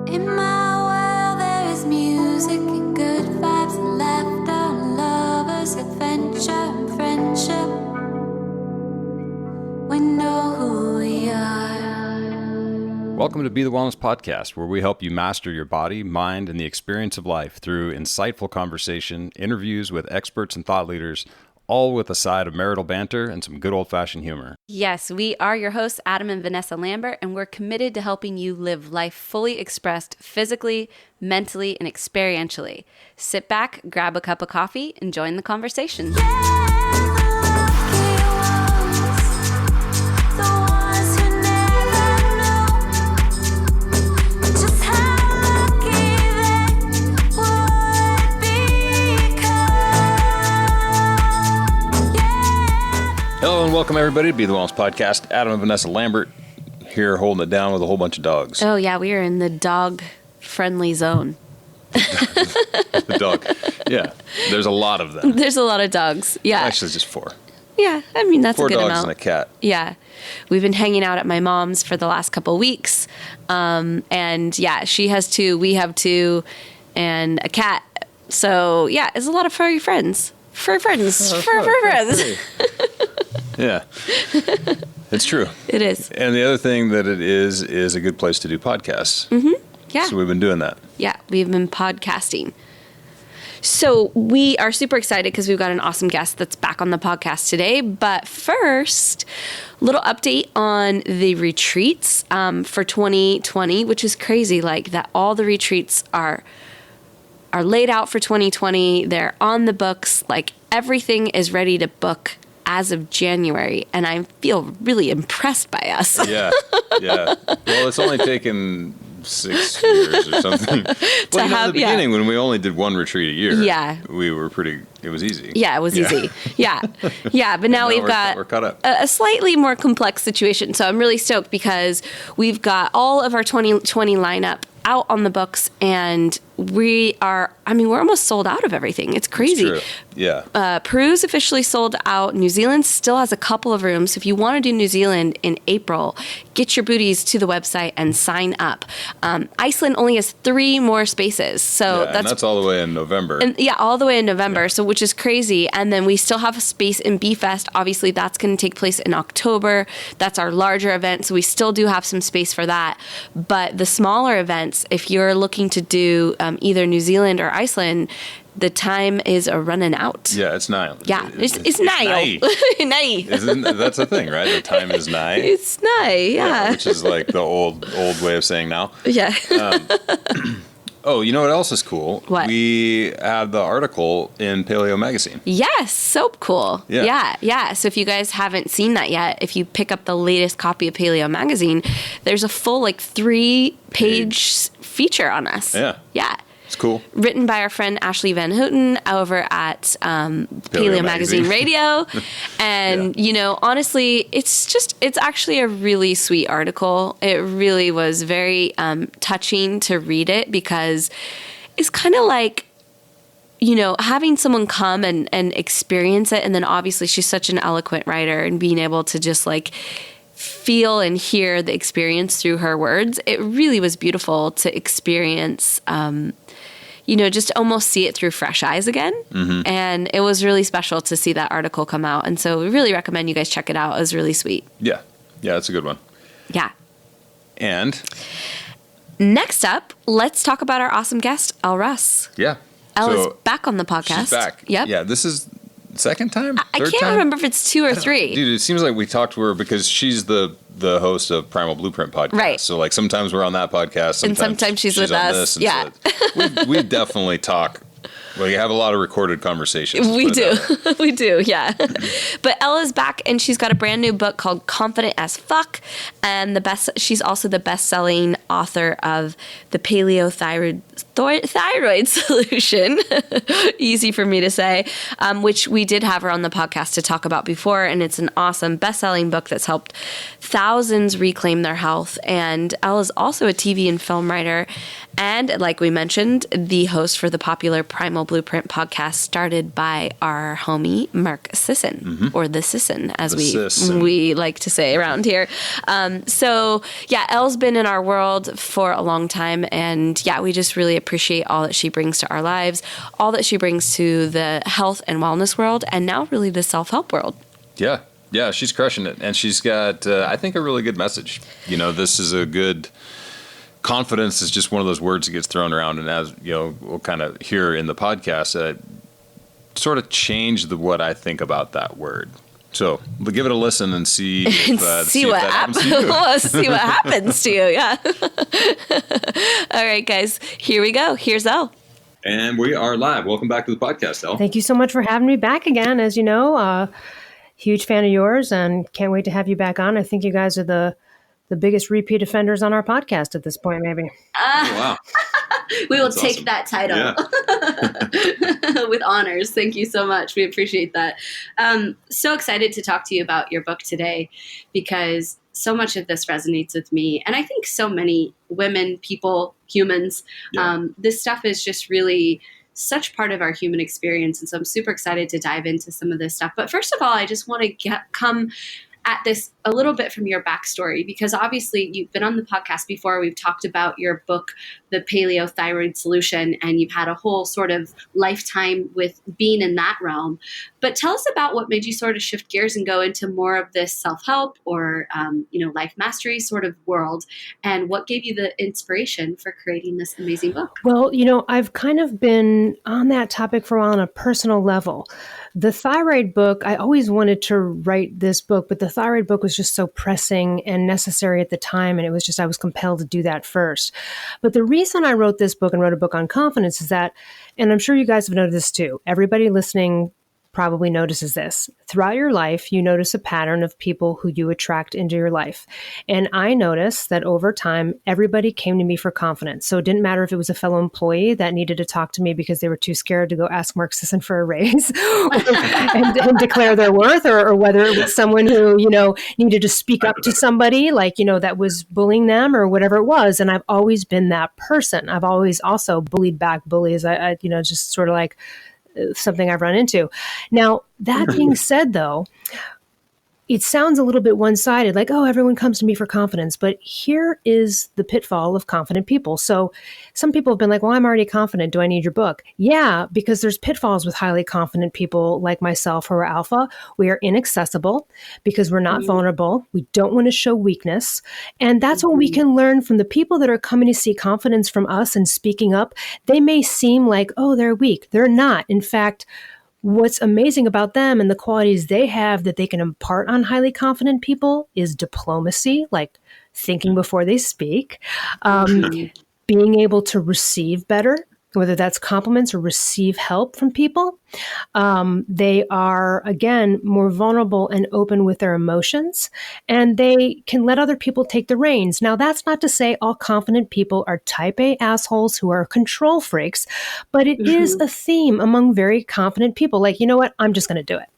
In my world there is music and good vibes and laughter and lovers, adventure and friendship. We know who we are. Welcome to Be the Wellness Podcast, where we help you master your body, mind, and the experience of life through insightful conversation, interviews with experts and thought leaders, all with a side of marital banter and some good old-fashioned humor. Yes, we are your hosts, Adam and Vanessa Lambert, and we're committed to helping you live life fully expressed physically, mentally, and experientially. Sit back, grab a cup of coffee, and join the conversation. Hello and welcome everybody to Be the Wellness Podcast. Adam and Vanessa Lambert here holding it down with a whole bunch of dogs. Oh yeah, we are in the dog-friendly zone. The dog. Yeah, there's a lot of them. There's a lot of dogs. Yeah. Actually, it's just four. Yeah, I mean, that's a good amount. 4 dogs and a cat. Yeah. We've been hanging out at my mom's for the last couple of weeks. And yeah, she has 2, we have 2, and a cat. So yeah, it's a lot of furry friends. Fur friends. Friends. Yeah, it's true. It is. And the other thing that it is a good place to do podcasts. Mm-hmm. Yeah. So we've been doing that. Yeah, we've been podcasting. So we are super excited because we've got an awesome guest that's back on the podcast today. But first, little update on the retreats for 2020, which is crazy. Like that, all the retreats are laid out for 2020. They're on the books. Like everything is ready to book as of January, and I feel really impressed by us. Yeah. Well, it's only taken 6 years or something. Well, at the beginning, when we only did 1 retreat a year, we were it was easy. Yeah, it was easy. Yeah. But now we've got we're caught up. A slightly more complex situation. So I'm really stoked because we've got all of our 2020 lineup out on the books, and we're almost sold out of everything. It's crazy. It's true. Yeah. Peru's officially sold out. New Zealand still has a couple of rooms. So if you want to do New Zealand in April, get your booties to the website and sign up. Iceland only has 3 more spaces. So that's all the way in November. All the way in November. Yeah. So which is crazy. And then we still have a space in B-Fest. Obviously, that's going to take place in October. That's our larger event. So we still do have some space for that. But the smaller events, if you're looking to do either New Zealand or Iceland, the time is running out. Yeah, it's nigh. Yeah, it's nigh. Nigh. That's the thing, right? The time is nigh. It's nigh, yeah. Which is like the old way of saying now. Yeah. Oh, you know what else is cool? What? We had the article in Paleo Magazine. Yes, so cool. Yeah. So if you guys haven't seen that yet, if you pick up the latest copy of Paleo Magazine, there's a full 3-page feature on us. Yeah. It's cool. Written by our friend Ashley Van Houten over at Paleo Magazine Radio. And, honestly, it's actually a really sweet article. It really was very touching to read it because it's kind of like, having someone come and experience it. And then obviously she's such an eloquent writer, and being able to just feel and hear the experience through her words. It really was beautiful to experience, just almost see it through fresh eyes again. Mm-hmm. And it was really special to see that article come out. And so we really recommend you guys check it out. It was really sweet. Yeah, it's a good one. Yeah. And next up, let's talk about our awesome guest, Elle Russ. Yeah. Elle is back on the podcast. She's back. Yep. Yeah, this is second time? I can't remember if it's 2 or 3. Dude, it seems like we talked to her because she's the host of Primal Blueprint Podcast. Right. So sometimes we're on that podcast. And sometimes she's with us. Yeah. So we definitely talk. We have a lot of recorded conversations. We do. We do, yeah. But Elle is back, and she's got a brand new book called Confident as Fuck. And she's also the best-selling author of the Paleo Thyroid Solution. Easy for me to say. Which we did have her on the podcast to talk about before. And it's an awesome best-selling book that's helped thousands reclaim their health. And Elle is also a TV and film writer. And like we mentioned, the host for the popular Primal Primal Blueprint Podcast, started by our homie, Mark Sisson, or the Sisson, as we like to say around here. So yeah, Elle's been in our world for a long time. And yeah, we just really appreciate all that she brings to our lives, all that she brings to the health and wellness world, and now really the self-help world. Yeah. Yeah, she's crushing it. And she's got, I think, a really good message. You know, this is a good... Confidence is just one of those words that gets thrown around. And as, you know, we'll kind of hear in the podcast, sort of change what I think about that word. So we'll give it a listen and see see what happens to you. See what happens to you. Yeah. All right, guys, here we go. Here's Elle. And we are live. Welcome back to the podcast, Elle. Thank you so much for having me back again. As you know, huge fan of yours and can't wait to have you back on. I think you guys are the biggest repeat offenders on our podcast at this point, maybe. Wow. We will take that title with honors. Thank you so much. We appreciate that. So excited to talk to you about your book today because so much of this resonates with me. And I think so many women, people, humans, this stuff is just really such part of our human experience. And so I'm super excited to dive into some of this stuff. But first of all, I just want to come at this a little bit from your backstory, because obviously you've been on the podcast before. We've talked about your book, The Paleo Thyroid Solution, and you've had a whole sort of lifetime with being in that realm. But tell us about what made you sort of shift gears and go into more of this self-help or, life mastery sort of world, and what gave you the inspiration for creating this amazing book? Well, I've kind of been on that topic for a while on a personal level. The thyroid book, I always wanted to write this book, but the thyroid book was just so pressing and necessary at the time. And it was just, I was compelled to do that first. But the reason I wrote this book and wrote a book on confidence is that, and I'm sure you guys have noticed this too, everybody listening probably notices this. Throughout your life, you notice a pattern of people who you attract into your life. And I noticed that over time, everybody came to me for confidence. So it didn't matter if it was a fellow employee that needed to talk to me because they were too scared to go ask Mark Sisson for a raise and declare their worth, or whether it was someone who, needed to speak up to somebody like, that was bullying them or whatever it was. And I've always been that person. I've always also bullied back bullies. I just sort of like, something I've run into. Now, that being said, though, it sounds a little bit one-sided, like, oh, everyone comes to me for confidence. But here is the pitfall of confident people. So some people have been like, well, I'm already confident. Do I need your book? Yeah, because there's pitfalls with highly confident people like myself who are alpha. We are inaccessible because we're not vulnerable. We don't want to show weakness. And that's what we can learn from the people that are coming to see confidence from us and speaking up. They may seem like, oh, they're weak. They're not. In fact, what's amazing about them and the qualities they have that they can impart on highly confident people is diplomacy, like thinking before they speak, being able to receive better, whether that's compliments or receive help from people. They are, again, more vulnerable and open with their emotions, and they can let other people take the reins. Now, that's not to say all confident people are type A assholes who are control freaks, but it is a theme among very confident people. Like, you know what? I'm just going to do it.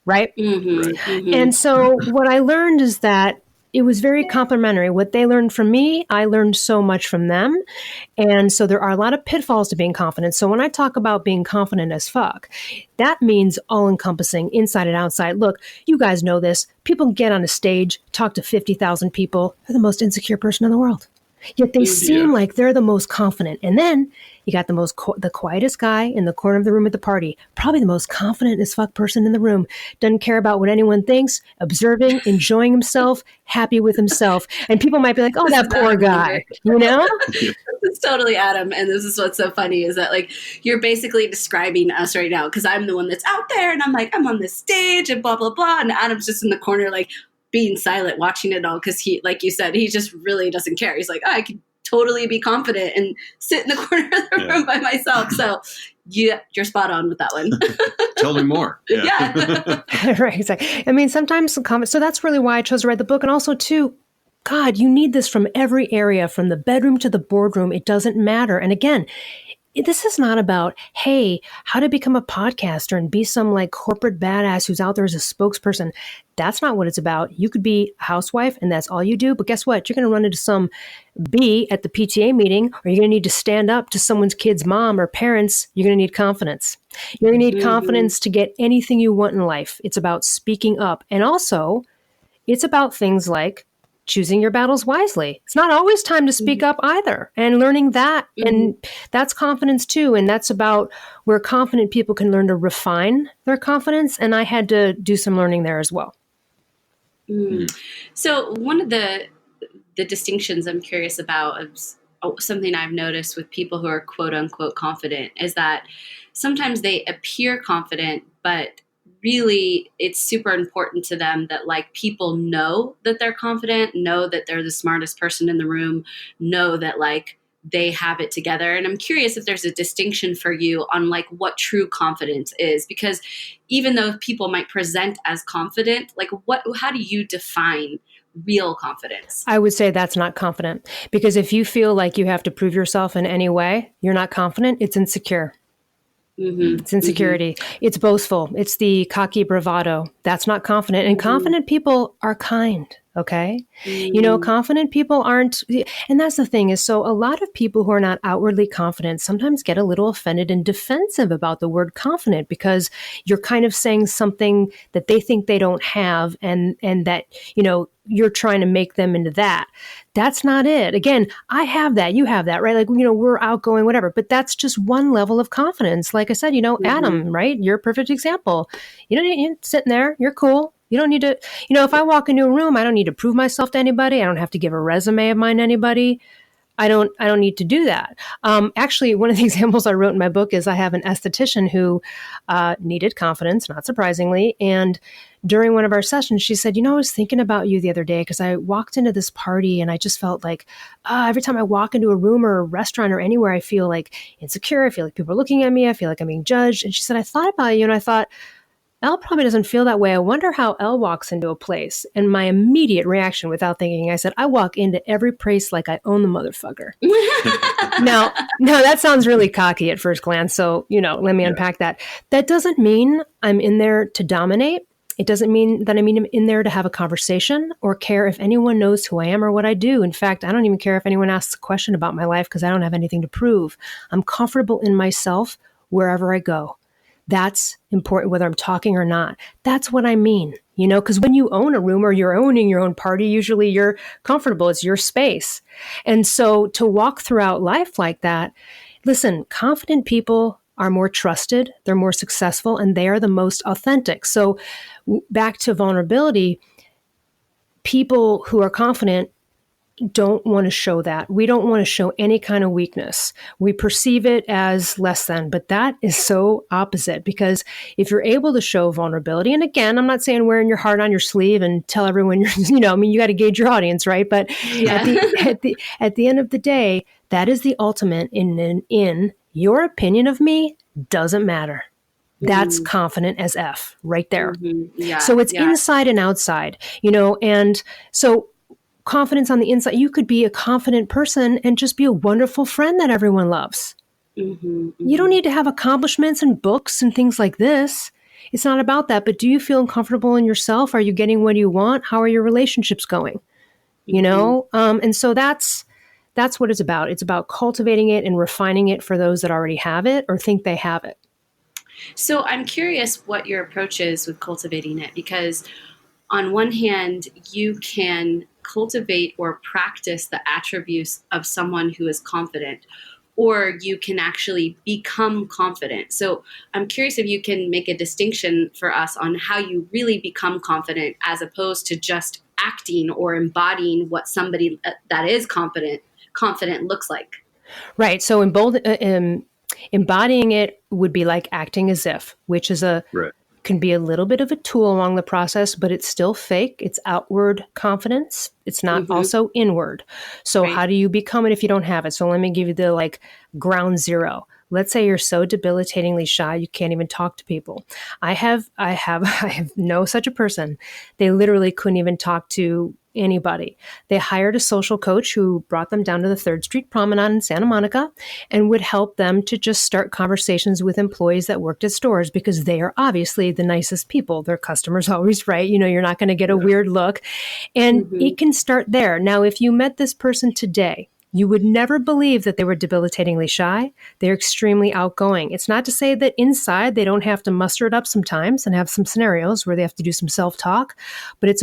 Right? And so what I learned is that it was very complimentary. What they learned from me, I learned so much from them. And so there are a lot of pitfalls to being confident. So when I talk about being confident as fuck, that means all-encompassing, inside and outside. Look, you guys know this. People get on a stage, talk to 50,000 people. They're the most insecure person in the world. Yet they seem like they're the most confident. And then you got the quietest guy in the corner of the room at the party, probably the most confident as fuck person in the room. Doesn't care about what anyone thinks, observing, enjoying himself, happy with himself. And people might be like, oh, that poor guy, It's totally Adam. And this is what's so funny is that like, you're basically describing us right now. Cause I'm the one that's out there and I'm like, I'm on this stage and blah, blah, blah. And Adam's just in the corner, like, being silent, watching it all, because he, like you said, he just really doesn't care. He's like, oh, I could totally be confident and sit in the corner of the room by myself. So you're spot on with that one. Tell me more. Yeah. Right. Exactly. I mean, sometimes some comments. So that's really why I chose to write the book. And also too, God, you need this from every area, from the bedroom to the boardroom. It doesn't matter. And again, this is not about, hey, how to become a podcaster and be some like corporate badass who's out there as a spokesperson. That's not what it's about. You could be a housewife and that's all you do. But guess what? You're going to run into some B at the PTA meeting, or you're going to need to stand up to someone's kid's mom or parents. You're going to need confidence. You're going to need confidence to get anything you want in life. It's about speaking up. And also, it's about things like choosing your battles wisely. It's not always time to speak up either, and learning that. And that's confidence too. And that's about where confident people can learn to refine their confidence. And I had to do some learning there as well. So one of the distinctions I'm curious about is something I've noticed with people who are quote unquote confident is that sometimes they appear confident, but really it's super important to them that like people know that they're confident, know that they're the smartest person in the room, know that like they have it together. And I'm curious if there's a distinction for you on like what true confidence is, because even though people might present as confident, like how do you define real confidence? I would say that's not confident, because if you feel like you have to prove yourself in any way, you're not confident. It's insecure. It's insecurity. It's boastful. It's the cocky bravado. That's not confident. And confident people are kind. Okay. You know, confident people aren't, and that's the thing is, so a lot of people who are not outwardly confident sometimes get a little offended and defensive about the word confident, because you're kind of saying something that they think they don't have, and that, you know, you're trying to make them into that. That's not it. Again, I have that, you have that, right? Like, you know, we're outgoing, whatever, but that's just one level of confidence. Like I said, you know, Adam, right? You're a perfect example. You're sitting there, you're cool. You don't need to, you know, if I walk into a room, I don't need to prove myself to anybody. I don't have to give a resume of mine to anybody. I don't need to do that. Actually, one of the examples I wrote in my book is I have an esthetician who needed confidence, not surprisingly. And during one of our sessions, she said, you know, I was thinking about you the other day because I walked into this party and I just felt like every time I walk into a room or a restaurant or anywhere, I feel like insecure. I feel like people are looking at me. I feel like I'm being judged. And she said, I thought about you and I thought, Elle probably doesn't feel that way. I wonder how Elle walks into a place. And my immediate reaction, without thinking, I said, I walk into every place like I own the motherfucker. Now, that sounds really cocky at first glance. So, you know, let me unpack that. That doesn't mean I'm in there to dominate. It doesn't mean that I'm in there to have a conversation or care if anyone knows who I am or what I do. In fact, I don't even care if anyone asks a question about my life because I don't have anything to prove. I'm comfortable in myself wherever I go. That's important, whether I'm talking or not. That's what I mean, you know, because when you own a room or you're owning your own party, usually you're comfortable. It's your space. And so to walk throughout life like that, listen, confident people are more trusted, they're more successful, and they are the most authentic. So back to vulnerability, people who are confident don't want to show that. We don't want to show any kind of weakness. We perceive it as less than, but that is so opposite, because if you're able to show vulnerability, and again, I'm not saying wearing your heart on your sleeve and tell everyone you're, you know, I mean, you got to gauge your audience, right? But at the end of the day, that is the ultimate in your opinion of me doesn't matter. That's confident as F right there. So it's inside and outside, you know, and so confidence on the inside, you could be a confident person and just be a wonderful friend that everyone loves. You don't need to have accomplishments and books and things like this. It's not about that. But do you feel comfortable in yourself? Are you getting what you want? How are your relationships going? You know? And so that's what it's about. It's about cultivating it and refining it for those that already have it or think they have it. So I'm curious what your approach is with cultivating it, because on one hand, you can cultivate or practice the attributes of someone who is confident, or you can actually become confident. So I'm curious if you can make a distinction for us on how you really become confident as opposed to just acting or embodying what somebody that is confident looks like. Right. So embodying it would be like acting as if, which is can be a little bit of a tool along the process, but it's still fake. It's outward confidence. It's not also inward. So how do you become it if you don't have it? So let me give you the like ground zero. Let's say you're so debilitatingly shy you can't even talk to people. I have no such a person. They literally couldn't even talk to anybody. They hired a social coach who brought them down to the 3rd Street Promenade in Santa Monica and would help them to just start conversations with employees that worked at stores, because they are obviously the nicest people. Their customers always right. You know, you're not going to get a weird look. And it can start there. Now, if you met this person today, you would never believe that they were debilitatingly shy. They're extremely outgoing. It's not to say that inside they don't have to muster it up sometimes and have some scenarios where they have to do some self-talk, but it's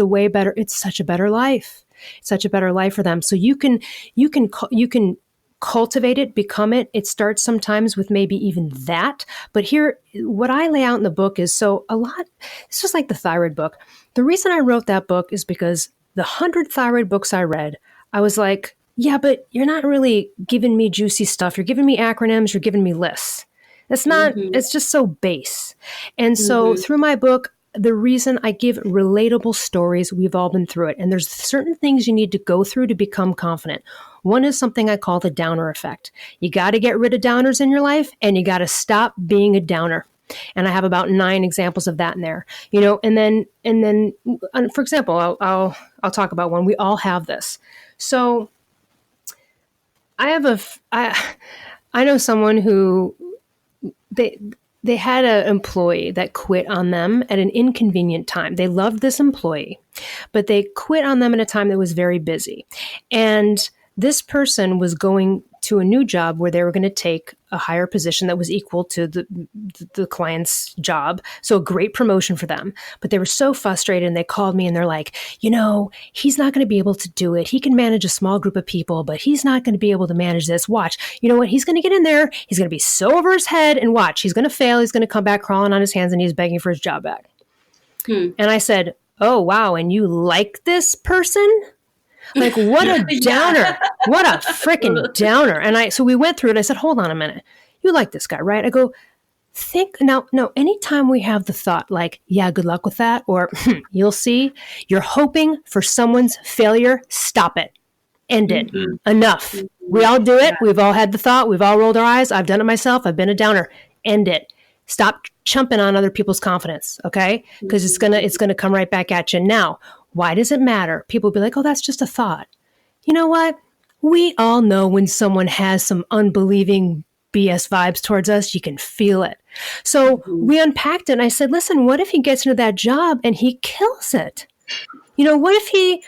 such a better life. It's such a better life for them. So you can cultivate it, become it. It starts sometimes with maybe even that. But here, what I lay out in the book is it's just like the thyroid book. The reason I wrote that book is because the 100 thyroid books I read, I was like, yeah, but you're not really giving me juicy stuff. You're giving me acronyms. You're giving me lists. It's not, it's just so base. And so through my book, the reason I give relatable stories, we've all been through it. And there's certain things you need to go through to become confident. One is something I call the downer effect. You got to get rid of downers in your life, and you got to stop being a downer. And I have about 9 examples of that in there, you know, and then, for example, I'll talk about one. We all have this. So I know someone who they had an employee that quit on them at an inconvenient time. They loved this employee, but they quit on them at a time that was very busy. And this person was going to a new job where they were going to take a higher position that was equal to the client's job. So a great promotion for them. But they were so frustrated, and they called me and they're like, you know, he's not going to be able to do it. He can manage a small group of people, but he's not going to be able to manage this. Watch, you know what? He's going to get in there. He's going to be so over his head, and watch, he's going to fail. He's going to come back crawling on his hands and he's begging for his job back. And I said, oh, wow. And you like this person? Like, what a downer. What a freaking downer. And so we went through it. I said, hold on a minute. You like this guy, right? I go, no, anytime we have the thought like, yeah, good luck with that, or you'll see, you're hoping for someone's failure, stop it. End it. Enough. We all do it. We've all had the thought. We've all rolled our eyes. I've done it myself. I've been a downer. End it. Stop chumping on other people's confidence, okay? Because it's gonna come right back at you. Now, why does it matter? People will be like, oh, that's just a thought. You know what? We all know when someone has some unbelieving BS vibes towards us. You can feel it. So we unpacked it, and I said, listen, what if he gets into that job and he kills it? You know, what if he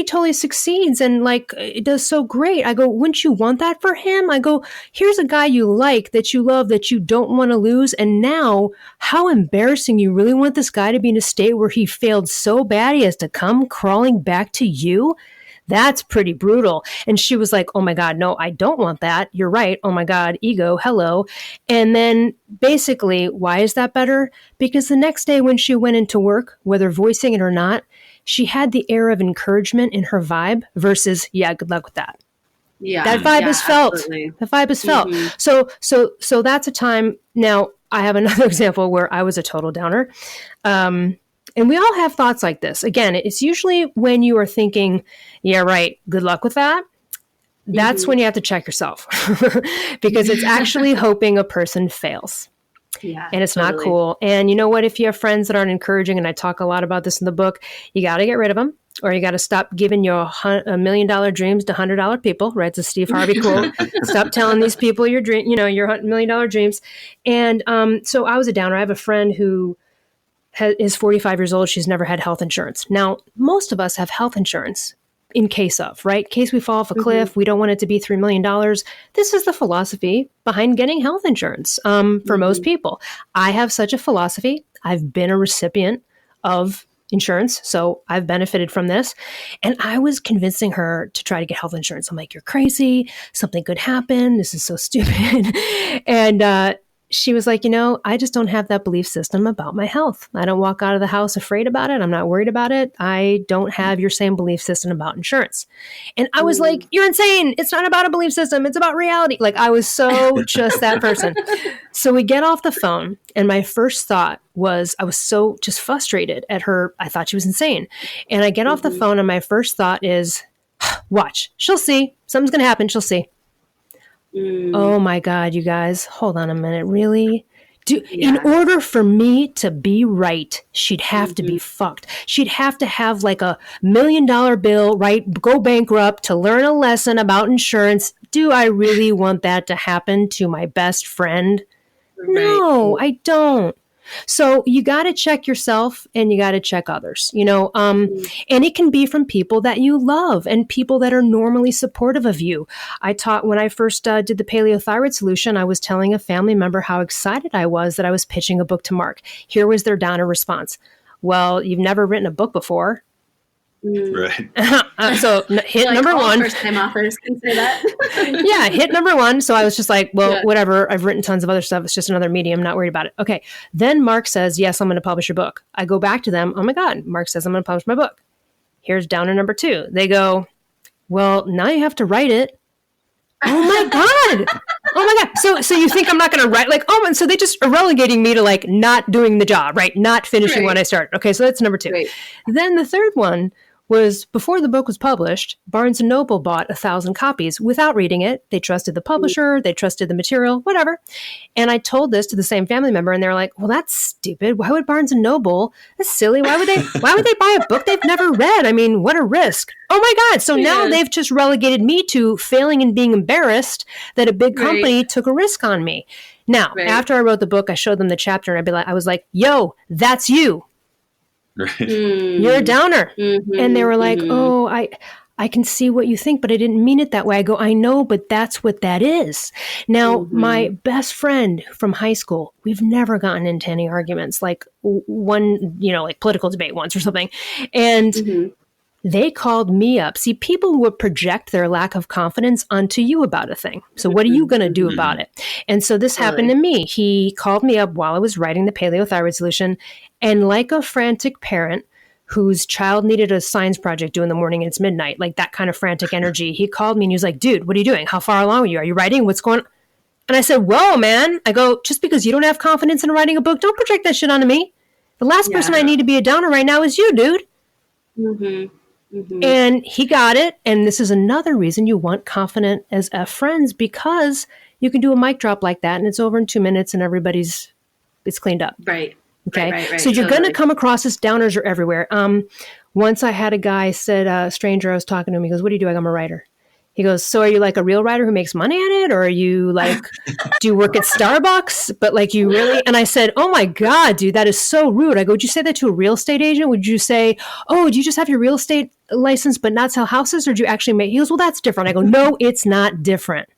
totally succeeds and like it does so great? I go, wouldn't you want that for him? I go, here's a guy you like, that you love, that you don't want to lose. And now how embarrassing. You really want this guy to be in a state where he failed so bad he has to come crawling back to you? That's pretty brutal. And she was like, oh my God, no, I don't want that. You're right. Oh my God, ego, hello. And then basically, why is that better? Because the next day when she went into work, whether voicing it or not, she had the air of encouragement in her vibe versus, yeah, good luck with that. Yeah. That vibe is felt. Absolutely. The vibe is felt. So that's a time. Now I have another example where I was a total downer. And we all have thoughts like this. Again, it's usually when you are thinking, yeah, right, good luck with that. That's when you have to check yourself because it's actually hoping a person fails. Yeah, and it's totally not cool. And you know what? If you have friends that aren't encouraging, and I talk a lot about this in the book, you got to get rid of them, or you got to stop giving your $1 million dreams to $100 people, right? It's a Steve Harvey quote. Stop telling these people your dream, your $1 million dreams. And so I was a downer. I have a friend who is 45 years old. She's never had health insurance. Now, most of us have health insurance in case of, right? In case we fall off a cliff, we don't want it to be $3 million. This is the philosophy behind getting health insurance for most people. I have such a philosophy. I've been a recipient of insurance, so I've benefited from this. And I was convincing her to try to get health insurance. I'm like, you're crazy. Something could happen. This is so stupid. And she was like, I just don't have that belief system about my health. I don't walk out of the house afraid about it. I'm not worried about it. I don't have your same belief system about insurance. And I was like, you're insane. It's not about a belief system. It's about reality. Like I was so just that person. So we get off the phone, and my first thought was, I was so just frustrated at her. I thought she was insane. And I get off the phone, and my first thought is, watch, she'll see. Something's going to happen. She'll see. Oh my God, you guys, hold on a minute. Really? In order for me to be right, she'd have to be fucked. She'd have to have like $1 million bill, right? Go bankrupt to learn a lesson about insurance. Do I really want that to happen to my best friend? Right. No, I don't. So you got to check yourself and you got to check others, and it can be from people that you love and people that are normally supportive of you. When I first did the Paleo Thyroid Solution, I was telling a family member how excited I was that I was pitching a book to Mark. Here was their downer response. Well, you've never written a book before. Right. So hit like number one. First-time authors can say that. Yeah, hit number one. So I was just like, well, whatever. I've written tons of other stuff. It's just another medium. Not worried about it. Okay. Then Mark says, yes, I'm going to publish your book. I go back to them. Oh my God. Mark says I'm going to publish my book. Here's downer number 2. They go, well, now you have to write it. Oh my God. Oh my God. So you think I'm not going to write and so they just are relegating me to like not doing the job, right? Not finishing what I started. Okay. So that's number 2. Right. Then the third one was before the book was published, Barnes & Noble bought 1,000 copies without reading it. They trusted the publisher, they trusted the material, whatever. And I told this to the same family member and they're like, well, that's stupid. Why would Barnes & Noble? That's silly. Why would they buy a book they've never read? I mean, what a risk. Oh my God. So now they've just relegated me to failing and being embarrassed that a big company took a risk on me. Now, after I wrote the book, I showed them the chapter and I was like, yo, that's you. Right. You're a downer. And they were like, oh, I can see what you think, but I didn't mean it that way. I go, I know, but that's what that is. Now, my best friend from high school, we've never gotten into any arguments, like one, like political debate once or something. And they called me up. See, people would project their lack of confidence onto you about a thing. So what are you going to do about it? And so this happened to me. He called me up while I was writing the Paleo Thyroid Solution. And like a frantic parent whose child needed a science project due in the morning and it's midnight, like that kind of frantic energy, he called me and he was like, dude, what are you doing? How far along are you? Are you writing? What's going on? And I said, whoa, man. I go, just because you don't have confidence in writing a book, don't project that shit onto me. The last person I need to be a downer right now is you, dude. And he got it. And this is another reason you want confident as F friends, because you can do a mic drop like that and it's over in 2 minutes and it's cleaned up. Right. Okay. Right. So you're going to come across as downers are everywhere. Once I had a guy said, a stranger, I was talking to him. He goes, what do you do? I'm a writer. He goes, so are you like a real writer who makes money at it? Or are you like, do you work at Starbucks? But like you really, and I said, oh my God, dude, that is so rude. I go, would you say that to a real estate agent? Would you say, oh, do you just have your real estate license, but not sell houses? Or do you actually make, he goes, well, that's different. I go, no, it's not different.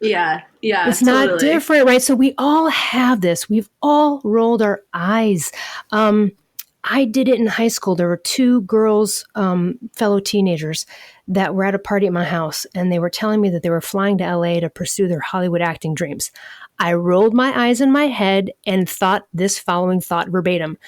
Yeah. It's not different, right? So we all have this. We've all rolled our eyes. I did it in high school. There were 2 girls, fellow teenagers, that were at a party at my house, and they were telling me that they were flying to LA to pursue their Hollywood acting dreams. I rolled my eyes in my head and thought this following thought verbatim.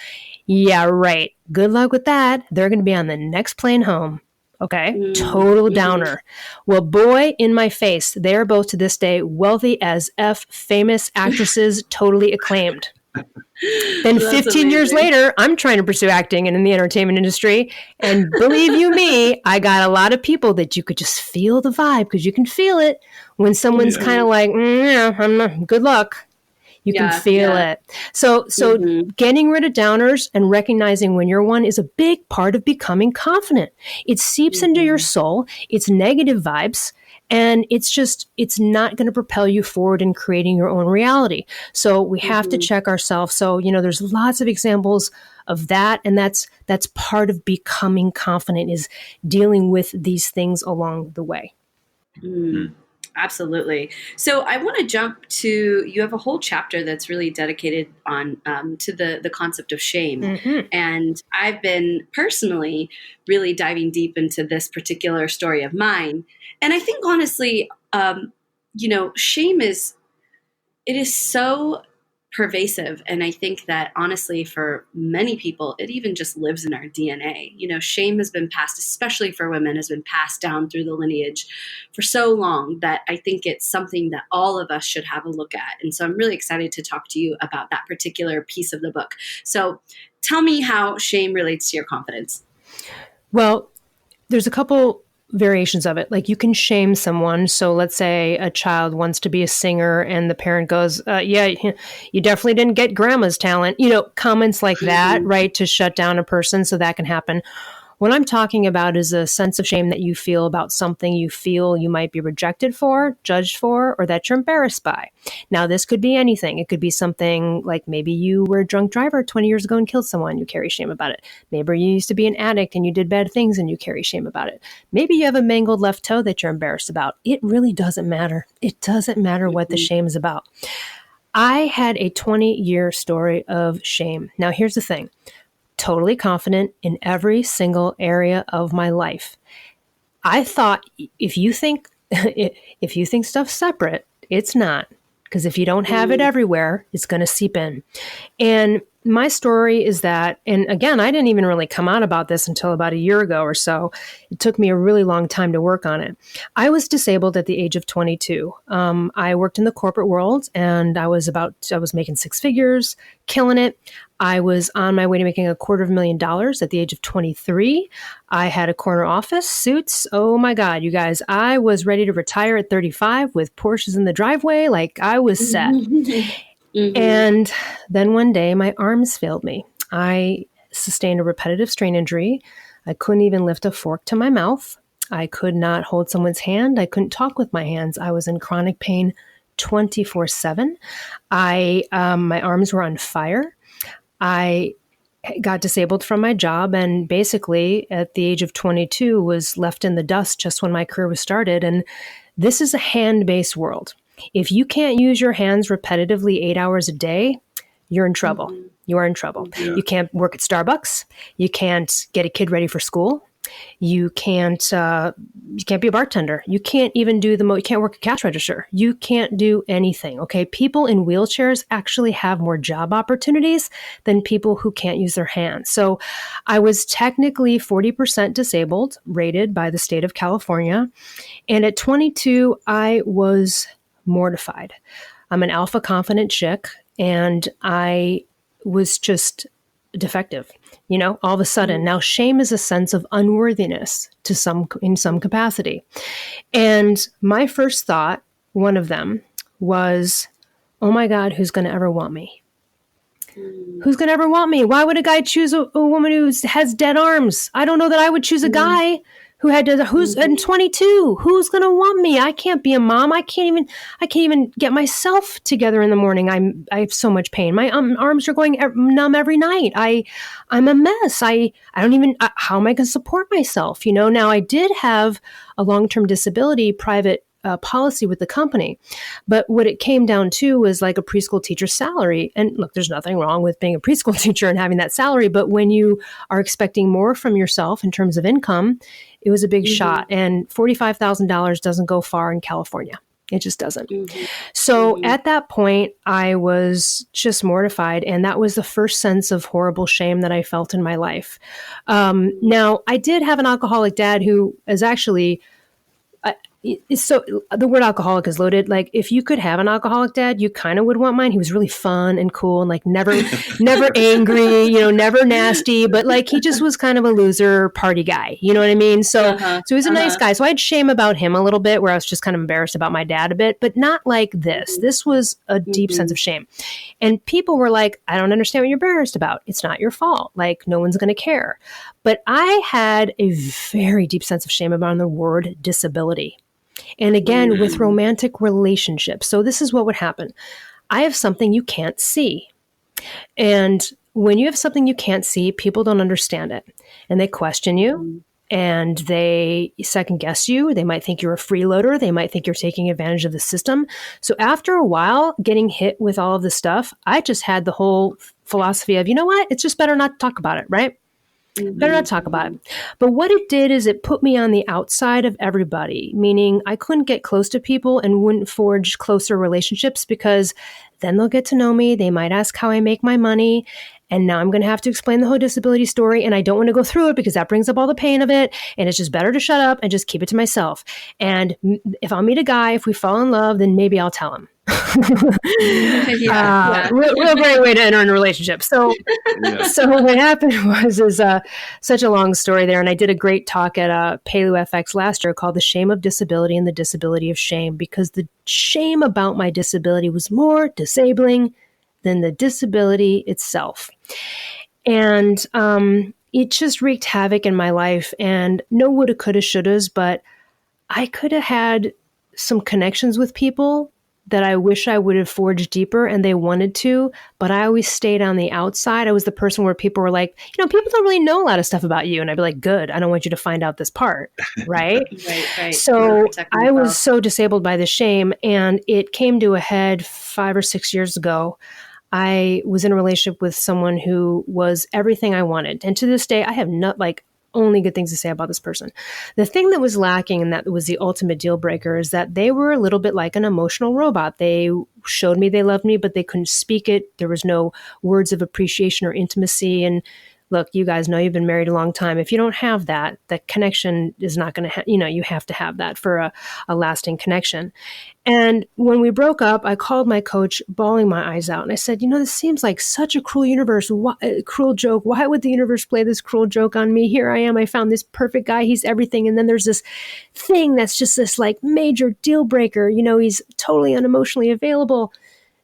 Yeah, right. Good luck with that. They're going to be on the next plane home. Okay. Total downer. Well, boy, in my face, they are both to this day wealthy as F, famous actresses, totally acclaimed. Then 15 years later, I'm trying to pursue acting and in the entertainment industry. And believe you me, I got a lot of people that you could just feel the vibe, because you can feel it when someone's kind of like, good luck. You can feel it. So getting rid of downers and recognizing when you're one is a big part of becoming confident. It seeps into your soul. It's negative vibes. And it's not going to propel you forward in creating your own reality. So we have to check ourselves. So, there's lots of examples of that. And that's part of becoming confident, is dealing with these things along the way. Absolutely. So I want to jump to, you have a whole chapter that's really dedicated on to the concept of shame. And I've been personally really diving deep into this particular story of mine. And I think honestly, shame is so pervasive. And I think that honestly, for many people, it even just lives in our DNA. Shame has been passed, especially for women, has been passed down through the lineage for so long that I think it's something that all of us should have a look at. And so I'm really excited to talk to you about that particular piece of the book. So tell me how shame relates to your confidence. Well, there's a couple variations of it. Like you can shame someone. So let's say a child wants to be a singer and the parent goes, yeah, you definitely didn't get grandma's talent. Comments like that, right? To shut down a person. So that can happen. What I'm talking about is a sense of shame that you feel about something you feel you might be rejected for, judged for, or that you're embarrassed by. Now, this could be anything. It could be something like maybe you were a drunk driver 20 years ago and killed someone. You carry shame about it. Maybe you used to be an addict and you did bad things and you carry shame about it. Maybe you have a mangled left toe that you're embarrassed about. It really doesn't matter. It doesn't matter what the shame is about. I had a 20-year story of shame. Now, here's the thing. Totally confident in every single area of my life. I thought if you think stuff's separate, it's not. Because if you don't have it everywhere, it's going to seep in. And my story is that, and again, I didn't even really come out about this until about a year ago or so. It took me a really long time to work on it. I was disabled at the age of 22. I worked in the corporate world and I was making six figures, killing it. I was on my way to making $250,000 at the age of 23. I had a corner office, suits. Oh my God, you guys, I was ready to retire at 35 with Porsches in the driveway. Like I was set. And then one day my arms failed me. I sustained a repetitive strain injury. I couldn't even lift a fork to my mouth. I could not hold someone's hand. I couldn't talk with my hands. I was in chronic pain 24/7. My arms were on fire. I got disabled from my job and basically at the age of 22 was left in the dust just when my career was started. And this is a hand-based world. If you can't use your hands repetitively 8 hours a day, you're in trouble. You are in trouble. Yeah. You can't work at Starbucks. You can't get a kid ready for school. You can't be a bartender. You can't even you can't work a cash register. You can't do anything. Okay. People in wheelchairs actually have more job opportunities than people who can't use their hands. So I was technically 40% disabled, rated by the state of California. And at 22, I was mortified. I'm an alpha confident chick and I was just defective, all of a sudden. Now, shame is a sense of unworthiness in some capacity. And my first thought, one of them, was, oh my God, who's going to ever want me? Who's going to ever want me? Why would a guy choose a woman who has dead arms? I don't know that I would choose a guy who's in 22, who's going to want me? I can't be a mom. I can't even get myself together in the morning. I have so much pain. My arms are going numb every night. I'm a mess. I don't even, how am I going to support myself? Now I did have a long-term disability private policy with the company. But what it came down to was like a preschool teacher's salary. And look, there's nothing wrong with being a preschool teacher and having that salary. But when you are expecting more from yourself in terms of income, it was a big shot. And $45,000 doesn't go far in California. It just doesn't. So at that point, I was just mortified. And that was the first sense of horrible shame that I felt in my life. Now, I did have an alcoholic dad who is actually... So the word alcoholic is loaded. Like if you could have an alcoholic dad, you kind of would want mine. He was really fun and cool and like never angry, never nasty, but like he just was kind of a loser party guy. You know what I mean? So he was a nice guy. So I had shame about him a little bit where I was just kind of embarrassed about my dad a bit, but not like this. This was a deep sense of shame. And people were like, I don't understand what you're embarrassed about. It's not your fault. Like no one's going to care. But I had a very deep sense of shame about the word disability. And again, with romantic relationships. So this is what would happen. I have something you can't see. And when you have something you can't see, people don't understand it. And they question you and they second guess you. They might think you're a freeloader. They might think you're taking advantage of the system. So after a while, getting hit with all of this stuff, I just had the whole philosophy of, you know what? It's just better not to talk about it, right? Better not talk about it. But what it did is it put me on the outside of everybody, meaning I couldn't get close to people and wouldn't forge closer relationships because then they'll get to know me. They might ask how I make my money. And now I'm going to have to explain the whole disability story. And I don't want to go through it because that brings up all the pain of it. And it's just better to shut up and just keep it to myself. And if I'll meet a guy, if we fall in love, then maybe I'll tell him. Real great way to enter a relationship. So, so what happened is such a long story there. And I did a great talk at Paleo FX last year called The Shame of Disability and the Disability of Shame, because the shame about my disability was more disabling than the disability itself. And it just wreaked havoc in my life, and no woulda, coulda, shouldas, but I could have had some connections with people that I wish I would have forged deeper, and they wanted to, but I always stayed on the outside. I was the person where people were like, people don't really know a lot of stuff about you. And I'd be like, good, I don't want you to find out this part. Right. Right. So I was so disabled by the shame, and it came to a head 5 or 6 years ago. I was in a relationship with someone who was everything I wanted. And to this day, I have not only good things to say about this person. The thing that was lacking, and that was the ultimate deal breaker, is that they were a little bit like an emotional robot. They showed me they loved me, but they couldn't speak it. There was no words of appreciation or intimacy. And look, you guys know, you've been married a long time. If you don't have that, the connection is not going to, you have to have that for a lasting connection. And when we broke up, I called my coach, bawling my eyes out. And I said, this seems like such a cruel cruel joke. Why would the universe play this cruel joke on me? Here I am. I found this perfect guy. He's everything. And then there's this thing that's just this major deal breaker. He's totally unemotionally available.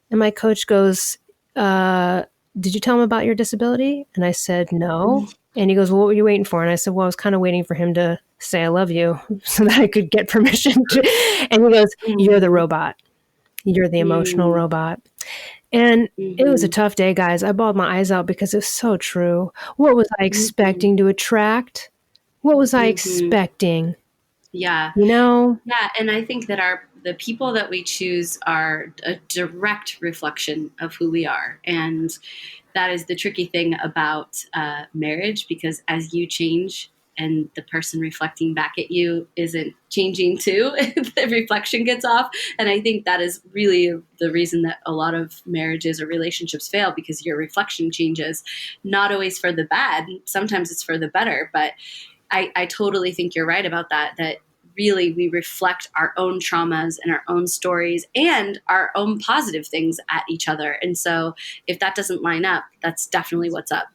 And my coach goes, did you tell him about your disability? And I said, no. And he goes, well, what were you waiting for? And I said, well, I was kind of waiting for him to say, I love you, so that I could get permission to. And he goes, you're the robot. You're the emotional robot. And it was a tough day, guys. I bawled my eyes out because it's so true. What was I expecting to attract? What was I expecting? Yeah. Yeah. And I think that the people that we choose are a direct reflection of who we are. And that is the tricky thing about marriage, because as you change and the person reflecting back at you isn't changing too, the reflection gets off. And I think that is really the reason that a lot of marriages or relationships fail, because your reflection changes, not always for the bad. Sometimes it's for the better. But I totally think you're right about that really we reflect our own traumas and our own stories and our own positive things at each other. And so if that doesn't line up, that's definitely what's up.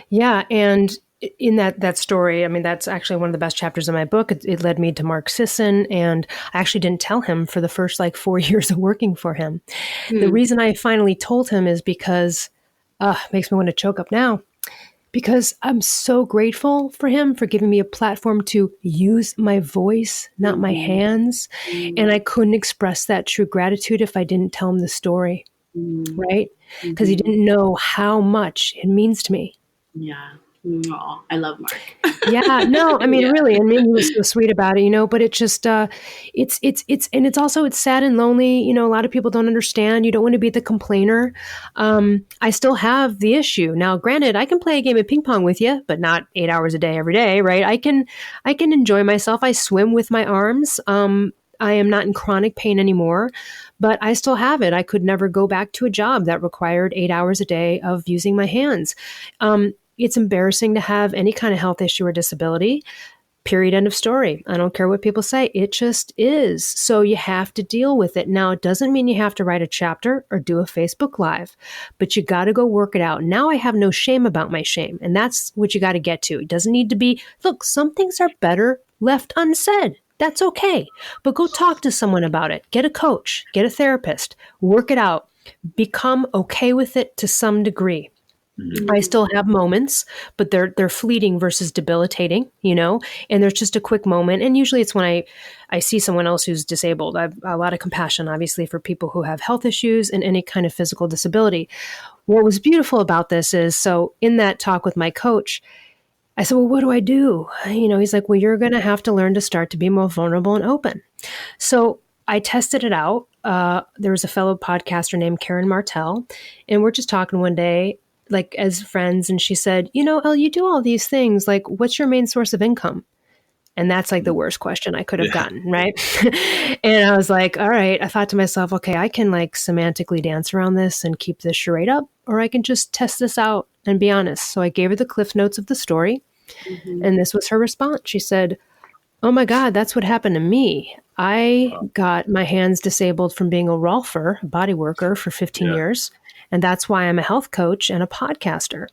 Yeah. And in that story, I mean, that's actually one of the best chapters of my book. It led me to Mark Sisson, and I actually didn't tell him for the first 4 years of working for him. The reason I finally told him is because it makes me want to choke up now. Because I'm so grateful for him for giving me a platform to use my voice, not my hands. And I couldn't express that true gratitude if I didn't tell him the story, right? Because he didn't know how much it means to me. Yeah. Oh, I love Mark. Yeah, no, I mean, really, and he was so sweet about it, but it just, it's sad and lonely. A lot of people don't understand. You don't want to be the complainer. I still have the issue. Now, granted, I can play a game of ping pong with you, but not 8 hours a day, every day, right? I can enjoy myself. I swim with my arms. I am not in chronic pain anymore, but I still have it. I could never go back to a job that required 8 hours a day of using my hands. It's embarrassing to have any kind of health issue or disability. Period. End of story. I don't care what people say. It just is. So you have to deal with it. Now, it doesn't mean you have to write a chapter or do a Facebook Live, but you got to go work it out. Now I have no shame about my shame. And that's what you got to get to. It doesn't need to be, look, some things are better left unsaid. That's okay. But go talk to someone about it. Get a coach, get a therapist, work it out, become okay with it to some degree. I still have moments, but they're fleeting versus debilitating, and there's just a quick moment. And usually it's when I see someone else who's disabled. I have a lot of compassion, obviously, for people who have health issues and any kind of physical disability. What was beautiful about this is, so in that talk with my coach, I said, well, what do I do? He's like, well, you're going to have to learn to start to be more vulnerable and open. So I tested it out. There was a fellow podcaster named Karen Martell, and we're just talking one day, as friends. And she said, Elle, you do all these things. What's your main source of income? And that's the worst question I could have gotten. Right. And I was like, all right. I thought to myself, okay, I can semantically dance around this and keep this charade up, or I can just test this out and be honest. So I gave her the cliff notes of the story. And this was her response. She said, Oh my God, that's what happened to me. I got my hands disabled from being a rolfer, a body worker for 15 years. And that's why I'm a health coach and a podcaster.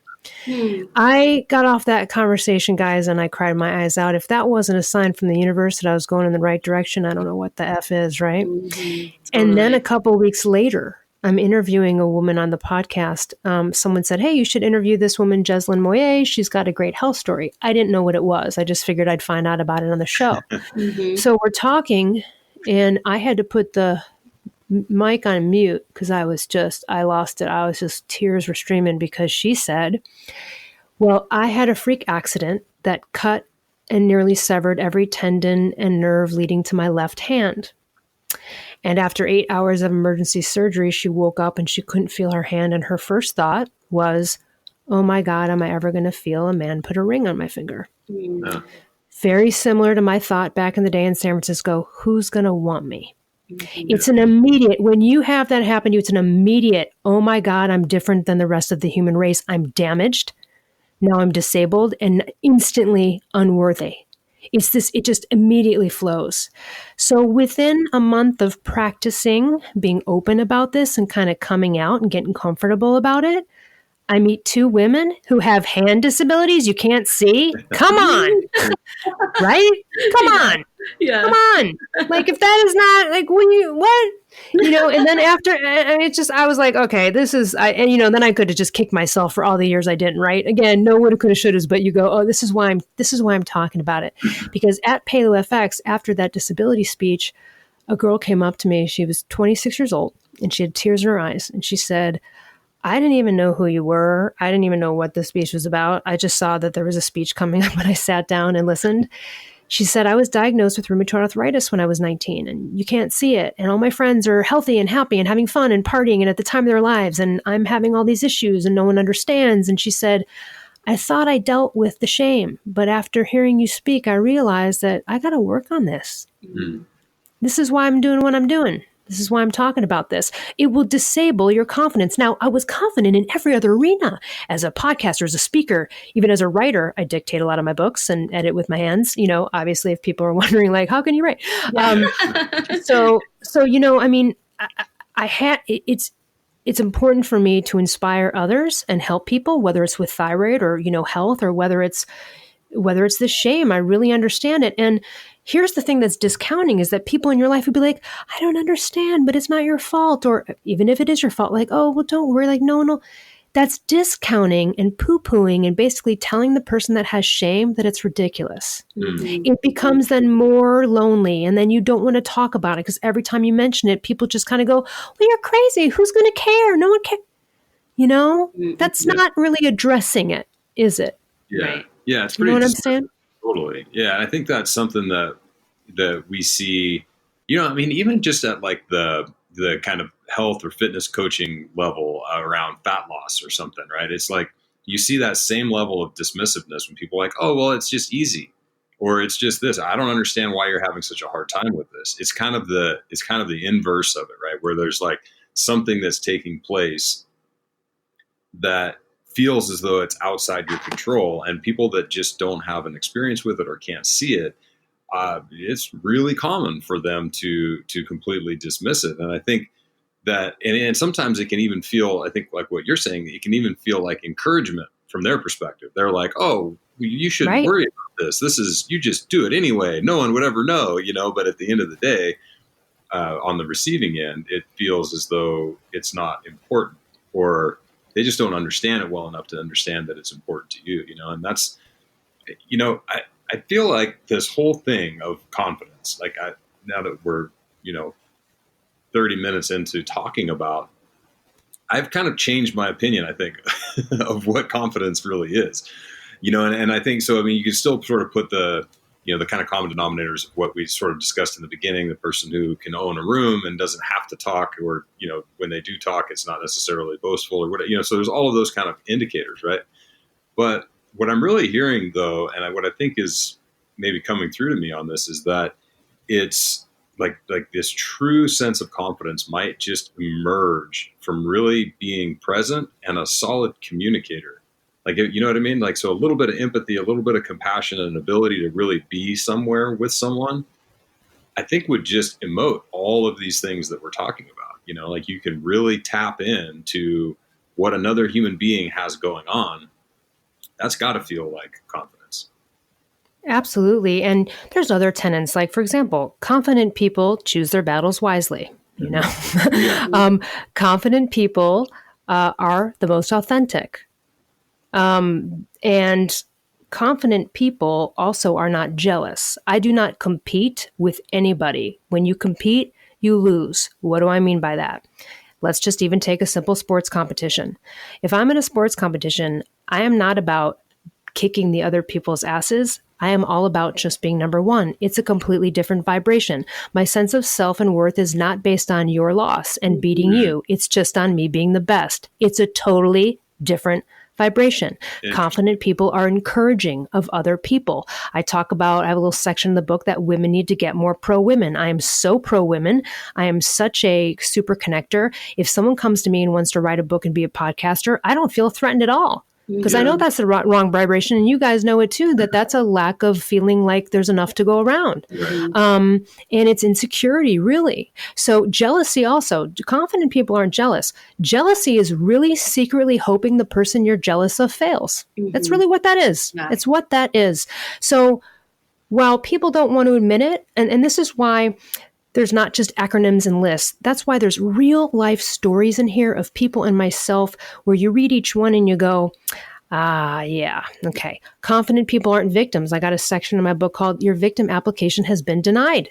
I got off that conversation, guys, and I cried my eyes out. If that wasn't a sign from the universe that I was going in the right direction, I don't know what the F is, right? And then a couple of weeks later, I'm interviewing a woman on the podcast. Someone said, hey, you should interview this woman, Jeslyn Moyer. She's got a great health story. I didn't know what it was. I just figured I'd find out about it on the show. So we're talking, and I had to put the mic on mute because I lost it. I was just, tears were streaming because she said, well, I had a freak accident that cut and nearly severed every tendon and nerve leading to my left hand. And after 8 hours of emergency surgery, she woke up and she couldn't feel her hand. And her first thought was, oh my God, am I ever going to feel a man put a ring on my finger? Very similar to my thought back in the day in San Francisco, who's going to want me? It's an immediate, when you have that happen to you, it's an immediate, oh my God, I'm different than the rest of the human race. I'm damaged. Now I'm disabled and instantly unworthy. It's this, it just immediately flows. So within a month of practicing being open about this and kind of coming out and getting comfortable about it, I meet two women who have hand disabilities you can't see. Come on. Right? Come on. Come on. Like, if that is not, like, what? And then after, it's just, I was like, okay, this is, then I could have just kicked myself for all the years I didn't, right? Again, no woulda, coulda, shouldas, but you go, oh, this is why I'm talking about it. Because at Paleo FX, after that disability speech, a girl came up to me. She was 26 years old and she had tears in her eyes. And she said, I didn't even know who you were. I didn't even know what the speech was about. I just saw that there was a speech coming up and I sat down and listened. She said, I was diagnosed with rheumatoid arthritis when I was 19 and you can't see it. And all my friends are healthy and happy and having fun and partying and at the time of their lives. And I'm having all these issues and no one understands. And she said, I thought I dealt with the shame, but after hearing you speak, I realized that I got to work on this. This is why I'm doing what I'm doing. This is why I'm talking about this. It will disable your confidence. Now, I was confident in every other arena. As a podcaster, as a speaker, even as a writer, I dictate a lot of my books and edit with my hands. Obviously, if people are wondering, like, how can you write? It's important for me to inspire others and help people, whether it's with thyroid or, health, or whether it's the shame. I really understand it. And here's the thing that's discounting is that people in your life would be like, I don't understand, but it's not your fault. Or even if it is your fault, like, oh, well, don't worry. Like, no. That's discounting and poo-pooing and basically telling the person that has shame that it's ridiculous. It becomes then more lonely. And then you don't want to talk about it because every time you mention it, people just kind of go, well, you're crazy. Who's going to care? No one cares. That's not really addressing it, is it? Yeah. Right. Yeah. It's pretty, you know what I'm saying? Totally. Yeah. I think that's something that we see, even just at like the kind of health or fitness coaching level around fat loss or something, right? It's like you see that same level of dismissiveness when people are like, oh, well, it's just easy, or it's just this. I don't understand why you're having such a hard time with this. It's kind of the inverse of it, right? Where there's like something that's taking place that feels as though it's outside your control, and people that just don't have an experience with it or can't see it, it's really common for them to completely dismiss it. And I think that, and sometimes it can even feel, I think like what you're saying, it can even feel like encouragement from their perspective. They're like, oh, you shouldn't worry about this. This is, you just do it anyway. No one would ever know, but at the end of the day, on the receiving end, it feels as though it's not important, or they just don't understand it well enough to understand that it's important to you, and that's, I feel like this whole thing of confidence, like now that we're, 30 minutes into talking about, I've kind of changed my opinion, I think, of what confidence really is, and I think so. I mean, you can still sort of put the kind of common denominators of what we sort of discussed in the beginning, the person who can own a room and doesn't have to talk, or, when they do talk, it's not necessarily boastful or whatever, so there's all of those kind of indicators, right? But what I'm really hearing though, and what I think is maybe coming through to me on this, is that it's like this true sense of confidence might just emerge from really being present and a solid communicator. Like, you know what I mean? Like, so a little bit of empathy, a little bit of compassion, and an ability to really be somewhere with someone, I think would just emote all of these things that we're talking about. You know, like you can really tap into what another human being has going on. That's got to feel like confidence. Absolutely. And there's other tenets, like, for example, confident people choose their battles wisely. You know, confident people are the most authentic. And confident people also are not jealous. I do not compete with anybody. When you compete, you lose. What do I mean by that? Let's just even take a simple sports competition. If I'm in a sports competition, I am not about kicking the other people's asses. I am all about just being number one. It's a completely different vibration. My sense of self and worth is not based on your loss and beating you. It's just on me being the best. It's a totally different vibration. Confident people are encouraging of other people. I have a little section in the book that women need to get more pro-women. I am so pro-women. I am such a super connector. If someone comes to me and wants to write a book and be a podcaster, I don't feel threatened at all. Because I know that's the wrong vibration, and you guys know it too, that's a lack of feeling like there's enough to go around. Right. And it's insecurity, really. So jealousy also, confident people aren't jealous. Jealousy is really secretly hoping the person you're jealous of fails. Mm-hmm. That's really what that is. Yeah. It's what that is. So while people don't want to admit it, and this is why there's not just acronyms and lists. That's why there's real life stories in here of people and myself where you read each one and you go, yeah, okay. Confident people aren't victims. I got a section in my book called Your Victim Application Has Been Denied.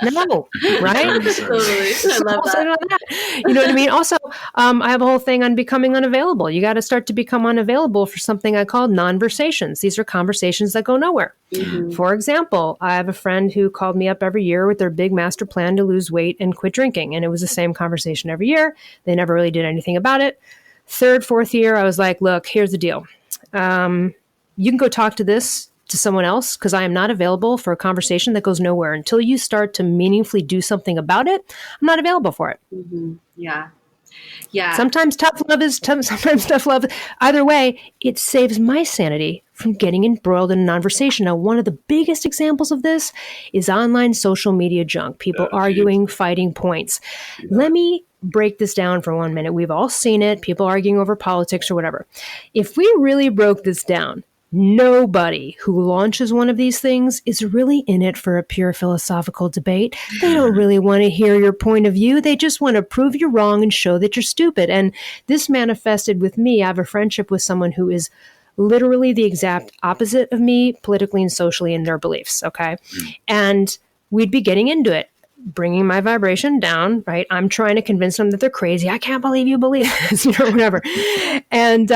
No, right? Totally. I love that. You know what I mean? Also, I have a whole thing on becoming unavailable. You got to start to become unavailable for something I call non-versations. These are conversations that go nowhere. Mm-hmm. For example, I have a friend who called me up every year with their big master plan to lose weight and quit drinking. And it was the same conversation every year. They never really did anything about it. Third, fourth year, I was like, look, here's the deal. You can go talk to someone else because I am not available for a conversation that goes nowhere. Until you start to meaningfully do something about it, I'm not available for it. Mm-hmm. Yeah. Yeah. Sometimes tough love. Either way, it saves my sanity from getting embroiled in a conversation. Now, one of the biggest examples of this is online social media junk. People arguing, fighting points. Yeah. Let me break this down for 1 minute. We've all seen it. People arguing over politics or whatever. If we really broke this down, nobody who launches one of these things is really in it for a pure philosophical debate. They don't really want to hear your point of view. They just want to prove you're wrong and show that you're stupid. And this manifested with me. I have a friendship with someone who is literally the exact opposite of me, politically and socially, in their beliefs. Okay. And we'd be getting into it, bringing my vibration down, right? I'm trying to convince them that they're crazy. I can't believe you believe this, whatever. And,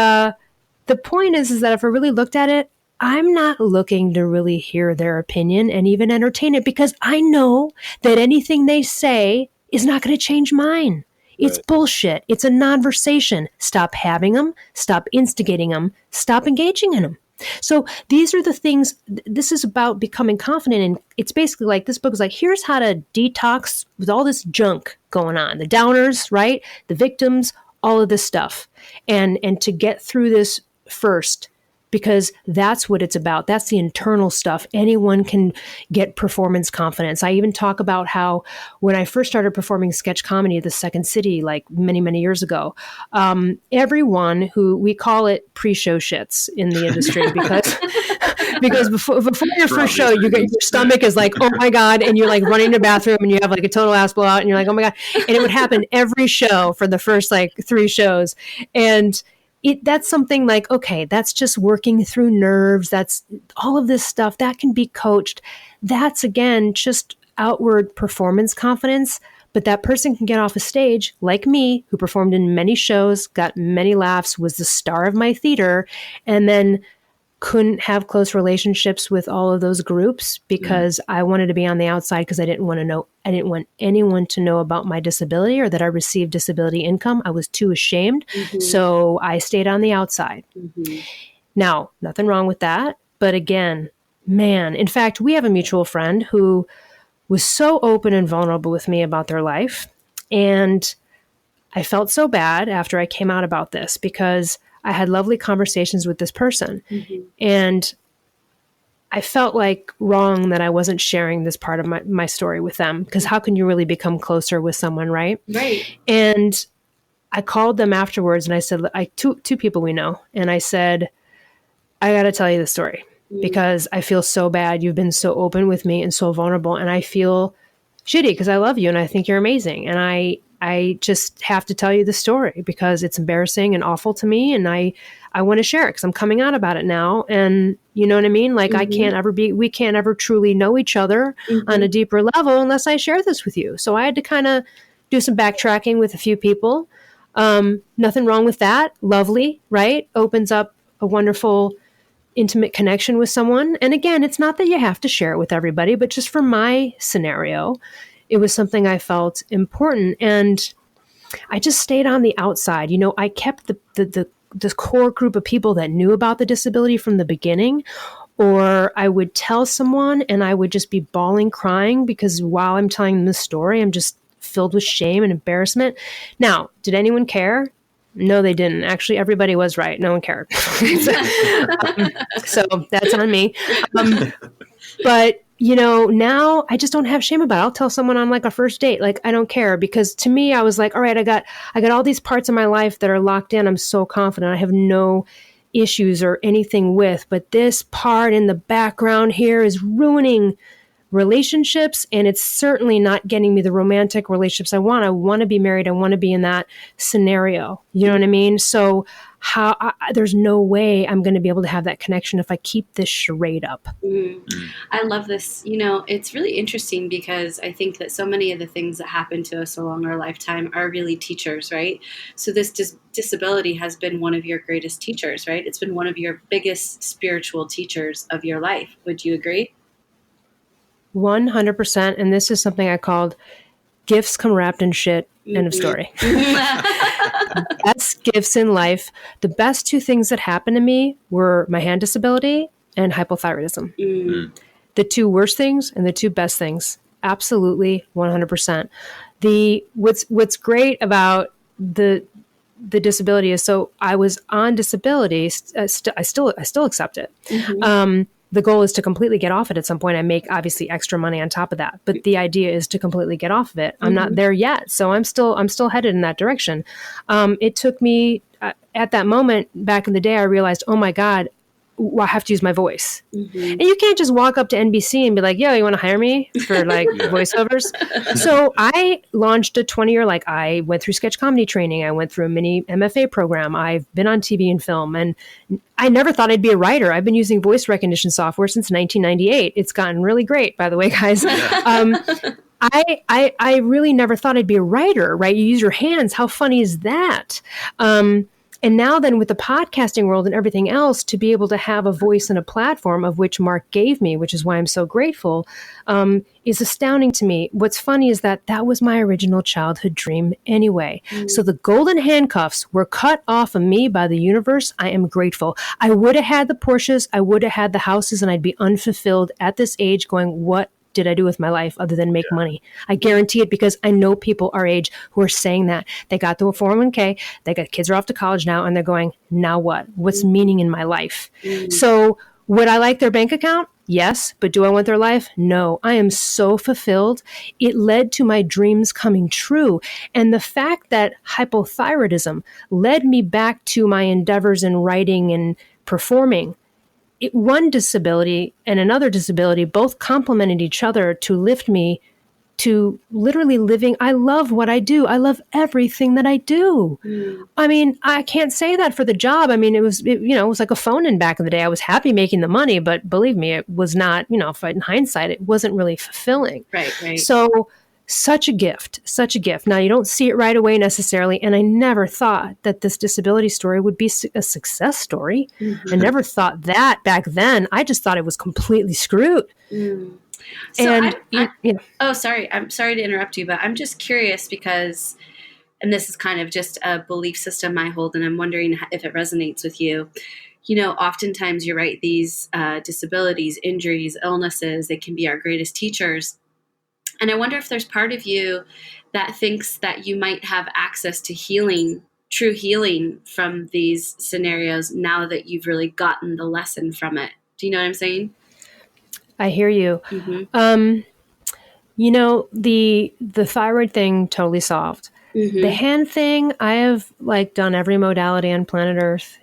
the point is that if I really looked at it, I'm not looking to really hear their opinion and even entertain it because I know that anything they say is not going to change mine. It's bullshit. It's a non-versation. Stop having them. Stop instigating them. Stop engaging in them. So these are the things. This is about becoming confident. And it's basically like this book is like, here's how to detox with all this junk going on. The downers, right? The victims, all of this stuff. And to get through this first, because that's what it's about. That's the internal stuff. Anyone can get performance confidence. I even talk about how when I first started performing sketch comedy at the Second City, like many, many years ago, everyone who, we call it pre-show shits in the industry because before your first show, you get, your stomach is like, oh my God. And you're like running to the bathroom and you have like a total ass blowout and you're like, oh my God. And it would happen every show for the first like 3 shows. And that's something like, okay, that's just working through nerves. That's all of this stuff that can be coached. That's again, just outward performance confidence. But that person can get off a stage like me, who performed in many shows, got many laughs, was the star of my theater, and then couldn't have close relationships with all of those groups because I wanted to be on the outside because I didn't want anyone to know about my disability or that I received disability income. I was too ashamed. Mm-hmm. So I stayed on the outside. Mm-hmm. Now, nothing wrong with that. But again, man, in fact, we have a mutual friend who was so open and vulnerable with me about their life. And I felt so bad after I came out about this because I had lovely conversations with this person. And I felt like wrong that I wasn't sharing this part of my story with them, because how can you really become closer with someone, right? Right. And I called them afterwards and I said, two people we know. And I said, I got to tell you the story because I feel so bad. You've been so open with me and so vulnerable. And I feel shitty because I love you and I think you're amazing. And I just have to tell you the story because it's embarrassing and awful to me. And I want to share it because I'm coming out about it now. And you know what I mean? Like we can't ever truly know each other on a deeper level unless I share this with you. So I had to kind of do some backtracking with a few people. Nothing wrong with that. Lovely, right? Opens up a wonderful, intimate connection with someone. And again, it's not that you have to share it with everybody, but just for my scenario, it was something I felt important. And I just stayed on the outside. You know, I kept the core group of people that knew about the disability from the beginning, or I would tell someone and I would just be bawling, crying, because while I'm telling them the story, I'm just filled with shame and embarrassment. Now, did anyone care? No, they didn't. Actually, everybody was right. No one cared. So that's on me. But, you know, now I just don't have shame about it. I'll tell someone on like a first date, like, I don't care, because to me, I was like, all right, I got all these parts of my life that are locked in. I'm so confident. I have no issues or anything with, but this part in the background here is ruining relationships, and it's certainly not getting me the romantic relationships I want. I want to be married. I want to be in that scenario. You know what I mean? So there's no way I'm going to be able to have that connection if I keep this charade up. I love this. You know, it's really interesting because I think that so many of the things that happen to us along our lifetime are really teachers, right? So this disability has been one of your greatest teachers, right? It's been one of your biggest spiritual teachers of your life. Would you agree? 100%. And this is something I called gifts come wrapped in shit. End of story. Best gifts in life. The best two things that happened to me were my hand disability and hypothyroidism. The two worst things and the two best things. Absolutely 100%. What's great about the disability is, so I was on disability. I still accept it. The goal is to completely get off it at some point. I make obviously extra money on top of that, but the idea is to completely get off of it. I'm not there yet. So I'm still headed in that direction. It took me at that moment back in the day, I realized, oh my God, I have to use my voice. And you can't just walk up to NBC and be like, yo, you want to hire me for like voiceovers? So I launched a 20-year, I went through sketch comedy training. I went through a mini MFA program. I've been on TV and film, and I never thought I'd be a writer. I've been using voice recognition software since 1998. It's gotten really great, by the way, guys. I really never thought I'd be a writer, right? You use your hands. How funny is that? And now then with the podcasting world and everything else, to be able to have a voice and a platform, of which Mark gave me, which is why I'm so grateful, is astounding to me. What's funny is that was my original childhood dream anyway. So the golden handcuffs were cut off of me by the universe. I am grateful. I would have had the Porsches, I would have had the houses, and I'd be unfulfilled at this age going, what did I do with my life other than make money? I guarantee it, because I know people our age who are saying that. They got the 401k, they got kids are off to college now, and they're going, now what? What's meaning in my life? So would I like their bank account? Yes. But do I want their life? No. I am so fulfilled. It led to my dreams coming true. And the fact that hypothyroidism led me back to my endeavors in writing and performing, one disability and another disability both complemented each other to lift me to literally living. I love what I do. I love everything that I do. I mean, I can't say that for the job. I mean, it was like a phone-in back in the day. I was happy making the money, but believe me, it was not, if in hindsight, it wasn't really fulfilling. Right. So such a gift. Now, you don't see it right away necessarily. And I never thought that this disability story would be a success story. I never thought that back then. I just thought it was completely screwed. So oh, sorry. I'm sorry to interrupt you, but I'm just curious because, and this is kind of just a belief system I hold, and I'm wondering if it resonates with you. Oftentimes you're right, these disabilities, injuries, illnesses, they can be our greatest teachers. And I wonder if there's part of you that thinks that you might have access to healing true healing from these scenarios now that you've really gotten the lesson from it. Do you know what I'm saying? I hear you. Mm-hmm. The thyroid thing totally solved. Mm-hmm. The hand thing, I have done every modality on planet Earth,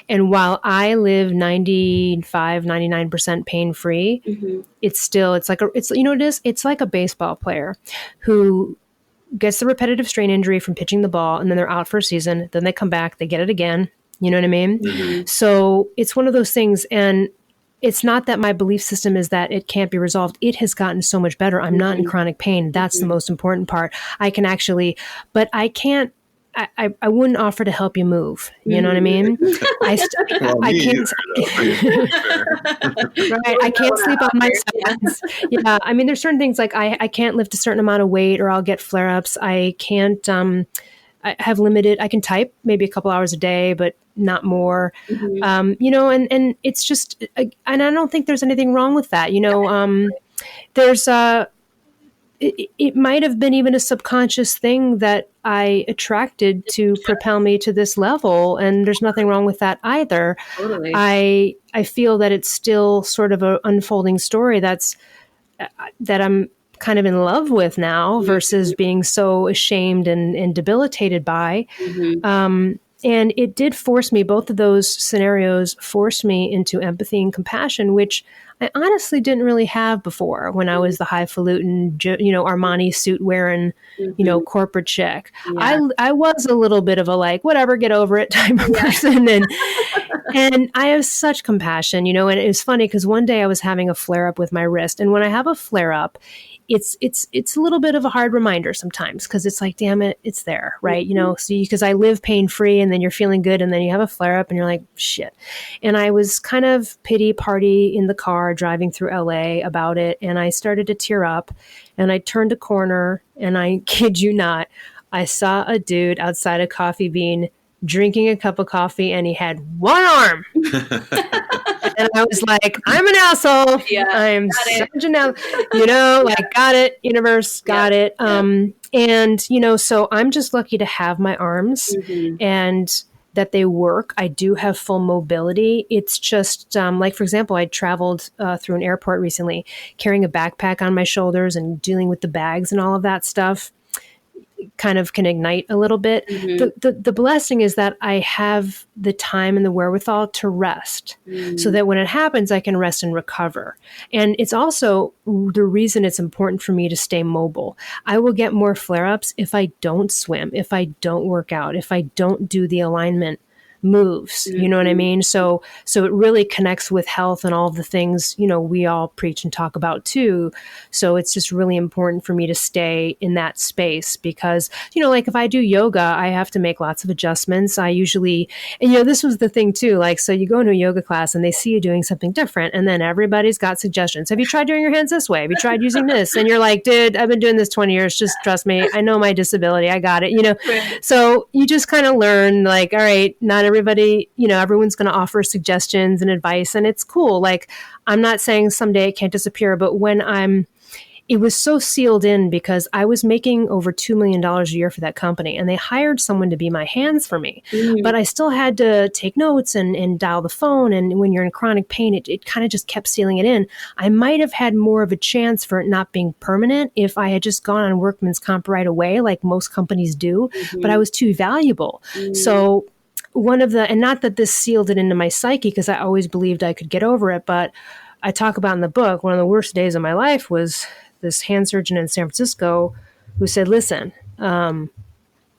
and while I live 99% pain free, it's like a baseball player who gets the repetitive strain injury from pitching the ball, and then they're out for a season. Then they come back, they get it again. You know what I mean? Mm-hmm. So it's one of those things. And it's not that my belief system is that it can't be resolved. It has gotten so much better. I'm not in chronic pain. That's the most important part. I can actually, but I can't, I wouldn't offer to help you move. You know what I mean? I can't. Right. I can't sleep on my sides. Yeah. I mean, there's certain things like I can't lift a certain amount of weight or I'll get flare-ups. I can't, I have limited, I can type maybe a couple hours a day, but not more, and it's just, and I don't think there's anything wrong with that. There's it might have been even a subconscious thing that I attracted to propel me to this level. And there's nothing wrong with that either. Totally. I feel that it's still sort of an unfolding story that I'm kind of in love with now versus being so ashamed and debilitated by. And it did force me, both of those scenarios forced me into empathy and compassion, which I honestly didn't really have before when I was the highfalutin, Armani suit wearing, corporate chick. Yeah. I was a little bit of a whatever, get over it type of person. And I have such compassion, and it was funny because one day I was having a flare up with my wrist. And when I have a flare up, it's a little bit of a hard reminder sometimes because it's like, damn it, it's there, right? So because I live pain free and then you're feeling good and then you have a flare up and you're like, shit. And I was kind of pity party in the car driving through LA about it. And I started to tear up and I turned a corner and I kid you not, I saw a dude outside a Coffee Bean drinking a cup of coffee and he had one arm. And I was like, I'm an asshole. Yeah, I'm such an asshole. Got it, universe, got it. And, so I'm just lucky to have my arms and that they work. I do have full mobility. It's just for example, I traveled through an airport recently carrying a backpack on my shoulders and dealing with the bags and all of that stuff. Kind of can ignite a little bit. The blessing is that I have the time and the wherewithal to rest so that when it happens, I can rest and recover. And it's also the reason it's important for me to stay mobile. I will get more flare-ups if I don't swim, if I don't work out, if I don't do the alignment moves, you know what I mean? So it really connects with health and all of the things, we all preach and talk about too. So it's just really important for me to stay in that space because, if I do yoga, I have to make lots of adjustments. I usually, and this was the thing too, so you go into a yoga class and they see you doing something different and then everybody's got suggestions. Have you tried doing your hands this way? Have you tried using this? And you're like, dude, I've been doing this 20 years. Just trust me. I know my disability. I got it, So you just kind of learn all right, not everybody, everyone's going to offer suggestions and advice and it's cool. I'm not saying someday it can't disappear, but it was so sealed in because I was making over $2 million a year for that company and they hired someone to be my hands for me, but I still had to take notes and dial the phone. And when you're in chronic pain, it kind of just kept sealing it in. I might have had more of a chance for it not being permanent if I had just gone on workman's comp right away, like most companies do, but I was too valuable. So and not that this sealed it into my psyche because I always believed I could get over it, but I talk about in the book, one of the worst days of my life was this hand surgeon in San Francisco who said, listen,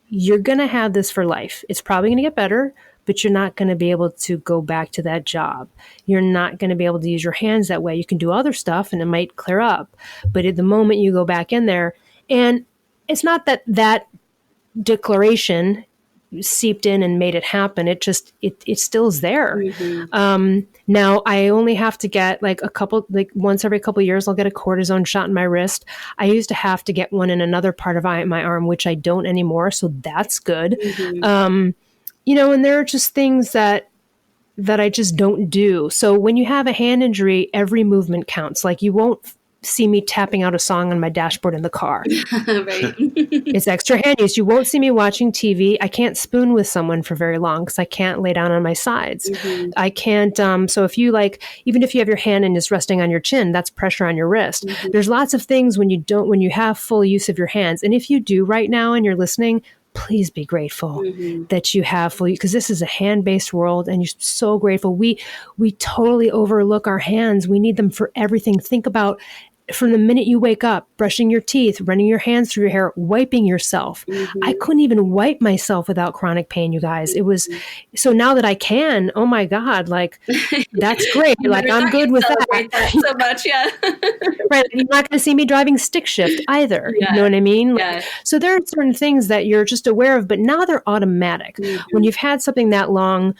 you're going to have this for life. It's probably going to get better, but you're not going to be able to go back to that job. You're not going to be able to use your hands that way. You can do other stuff and it might clear up. But at the moment you go back in there, and it's not that declaration seeped in and made it happen. It still is there. Now I only have to get once every couple of years, I'll get a cortisone shot in my wrist. I used to have to get one in another part of my arm, which I don't anymore. So that's good. And there are just things that I just don't do. So when you have a hand injury, every movement counts. You won't see me tapping out a song on my dashboard in the car. Right. It's extra hand use. You won't see me watching TV. I can't spoon with someone for very long because I can't lay down on my sides. Mm-hmm. I can't. So if you even if you have your hand and it's resting on your chin, that's pressure on your wrist. Mm-hmm. There's lots of things when you have full use of your hands. And if you do right now and you're listening, please be grateful that you have full, because this is a hand-based world and you're so grateful. We totally overlook our hands. We need them for everything. Think about from the minute you wake up, brushing your teeth, running your hands through your hair, wiping yourself. I couldn't even wipe myself without chronic pain, you guys. It was, so now that I can, oh my God, that's great. I'm good with that. So much, yeah. Right. You're not going to see me driving stick shift either. Yeah. You know what I mean? Yeah. So there are certain things that you're just aware of, but now they're automatic. When you've had something that long,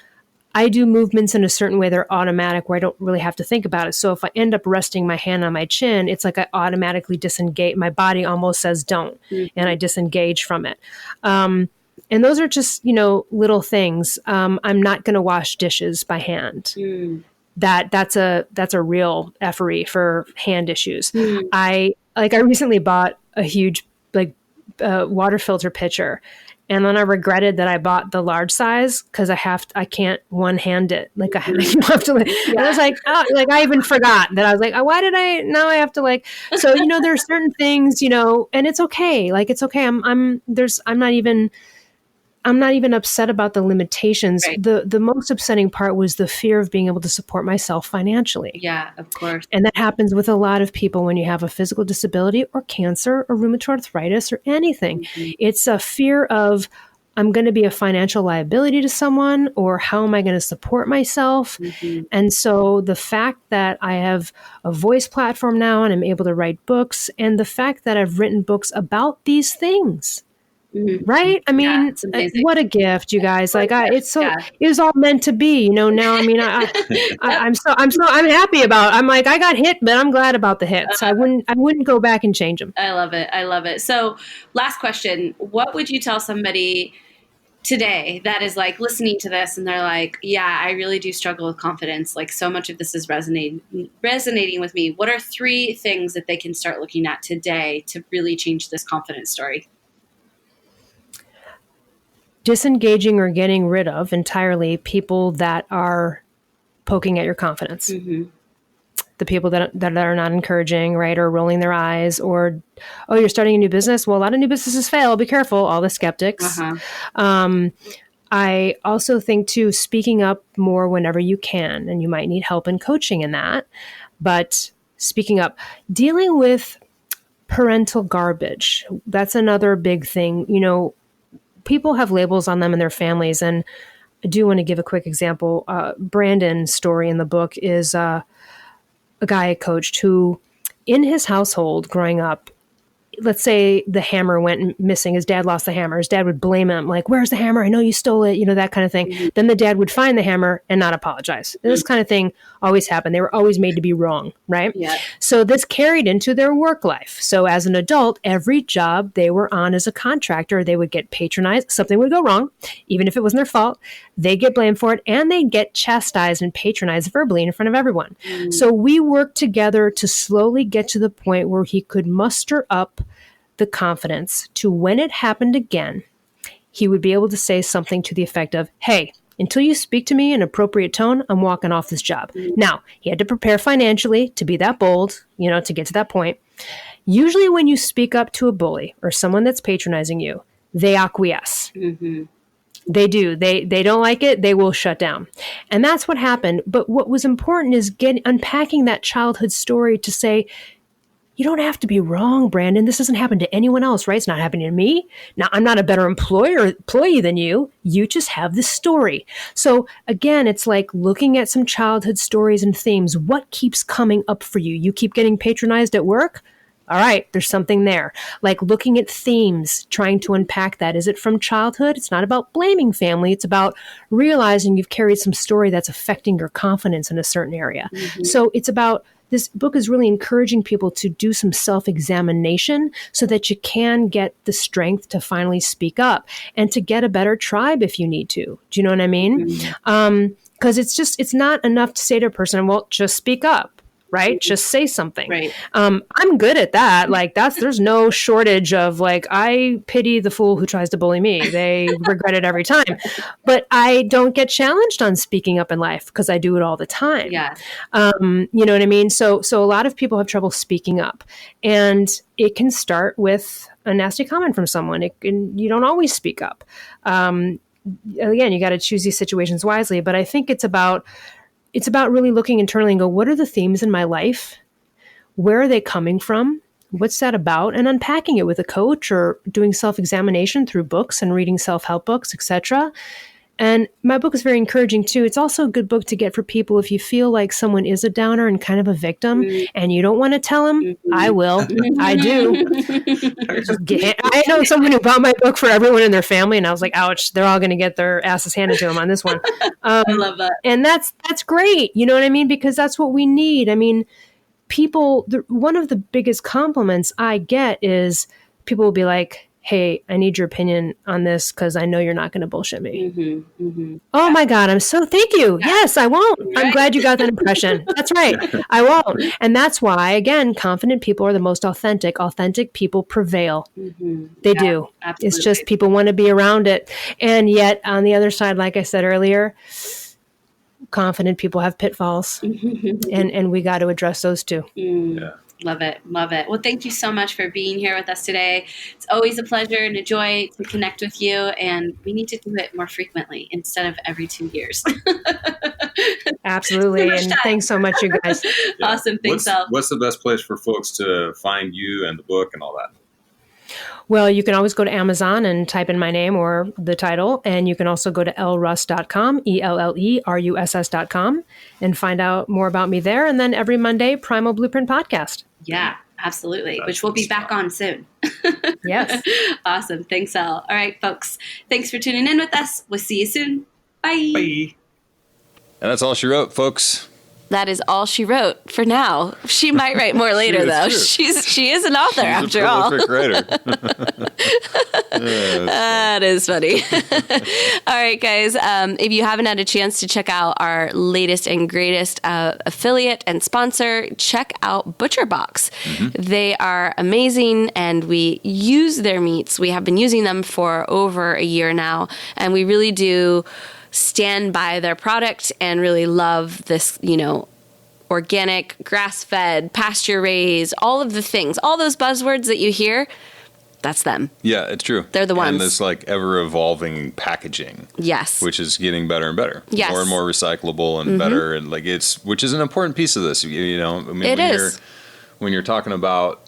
I do movements in a certain way. They're automatic where I don't really have to think about it. So if I end up resting my hand on my chin, it's like I automatically disengage. My body almost says don't, and I disengage from it. And those are just, little things. I'm not going to wash dishes by hand. That's a real effery for hand issues. I recently bought a huge water filter pitcher. And then I regretted that I bought the large size because I can't one-hand it. And I have to and I was like, I even forgot that I was like, oh, why did now I have to so, there are certain things, and it's okay. It's okay. I'm not even upset about the limitations. Right. The most upsetting part was the fear of being able to support myself financially. Yeah, of course. And that happens with a lot of people when you have a physical disability or cancer or rheumatoid arthritis or anything. It's a fear of, I'm going to be a financial liability to someone, or how am I going to support myself? And so the fact that I have a voice platform now and I'm able to write books, and the fact that I've written books about these things, right? I mean, what a gift, you guys! It was all meant to be, Now, I mean, I'm happy about. I'm I got hit, but I'm glad about the hits. I wouldn't go back and change them. I love it. So, last question: what would you tell somebody today that is listening to this and they're like, yeah, I really do struggle with confidence. So much of this is resonating with me. What are 3 things that they can start looking at today to really change this confidence story? Disengaging or getting rid of entirely people that are poking at your confidence. The people that are not encouraging, right, or rolling their eyes, or, oh, you're starting a new business? Well, a lot of new businesses fail. Be careful. All the skeptics. I also think, too, speaking up more whenever you can, and you might need help and coaching in that, but speaking up, dealing with parental garbage. That's another big thing. People have labels on them and their families. And I do want to give a quick example. Brandon's story in the book is a guy I coached who, in his household growing up, let's say the hammer went missing. His dad lost the hammer. His dad would blame him, where's the hammer? I know you stole it, that kind of thing. Then the dad would find the hammer and not apologize. This kind of thing always happened. They were always made to be wrong, right? Yeah. So this carried into their work life. So as an adult, every job they were on as a contractor, they would get patronized. Something would go wrong, even if it wasn't their fault. They'd get blamed for it, and they'd get chastised and patronized verbally in front of everyone. So we worked together to slowly get to the point where he could muster up the confidence to, when it happened again, he would be able to say something to the effect of, hey, until you speak to me in appropriate tone, I'm walking off this job. Now, he had to prepare financially to be that bold, to get to that point. Usually when you speak up to a bully or someone that's patronizing you, they acquiesce. They do. They don't like it. They will shut down. And that's what happened. But what was important is unpacking that childhood story to say, you don't have to be wrong, Brandon. This doesn't happen to anyone else, right? It's not happening to me. Now, I'm not a better employee than you. You just have this story. So again, it's like looking at some childhood stories and themes. What keeps coming up for you? You keep getting patronized at work? All right, there's something there. Looking at themes, trying to unpack that. Is it from childhood? It's not about blaming family. It's about realizing you've carried some story that's affecting your confidence in a certain area. So it's about, this book is really encouraging people to do some self-examination so that you can get the strength to finally speak up and to get a better tribe if you need to. Do you know what I mean? Because it's not enough to say to a person, well, just speak up. right? Just say something. Right. I'm good at that. Like there's no shortage of like, I pity the fool who tries to bully me. They regret it every time. But I don't get challenged on speaking up in life because I do it all the time. Yeah. You know what I mean? So a lot of people have trouble speaking up, and it can start with a nasty comment from someone. You don't always speak up. Again, you got to choose these situations wisely, but I think it's about really looking internally and go, what are the themes in my life? Where are they coming from? What's that about? And unpacking it with a coach or doing self-examination through books and reading self-help books, etc. And my book is very encouraging too. It's also a good book to get for people if you feel like someone is a downer and kind of a victim and you don't want to tell them. I will. I do. I know someone who bought my book for everyone in their family, and I was like, ouch, they're all going to get their asses handed to them on this one. I love that. And that's great. You know what I mean? Because that's what we need. I mean, one of the biggest compliments I get is people will be like, hey, I need your opinion on this because I know you're not going to bullshit me. Oh my God, thank you. Yeah. Yes, I won't. Right. I'm glad you got that impression. That's right. I won't. And that's why, again, confident people are the most authentic. Authentic people prevail. They do. Absolutely. It's just people want to be around it. And yet on the other side, like I said earlier, confident people have pitfalls and we got to address those too. Yeah. Love it. Love it. Well, thank you so much for being here with us today. It's always a pleasure and a joy to connect with you, and we need to do it more frequently instead of every 2 years. Absolutely. And thanks so much, you guys. Yeah. Awesome. Thanks, Elle. What's the best place for folks to find you and the book and all that? Well, you can always go to Amazon and type in my name or the title. And you can also go to elleruss.com, ELLERUSS.com, and find out more about me there. And then every Monday, Primal Blueprint Podcast. Yeah, absolutely. Which we'll be back on soon. Yes. Awesome. Thanks, Elle. All right, folks. Thanks for tuning in with us. We'll see you soon. Bye. Bye. And that's all she wrote, folks. That is all she wrote for now. She might write more later, though. She is an author, after all. She's a prolific writer. That is funny. All right, guys. If you haven't had a chance to check out our latest and greatest affiliate and sponsor, check out ButcherBox. They are amazing, and we use their meats. We have been using them for over a year now, and we really do stand by their product and really love this, organic, grass-fed, pasture-raised, all of the things, all those buzzwords that you hear, that's them. Yeah, it's true. They're the ones. And this ever-evolving packaging. Yes. Which is getting better and better. Yes. More and more recyclable and better, and which is an important piece of this. It is. When you're talking about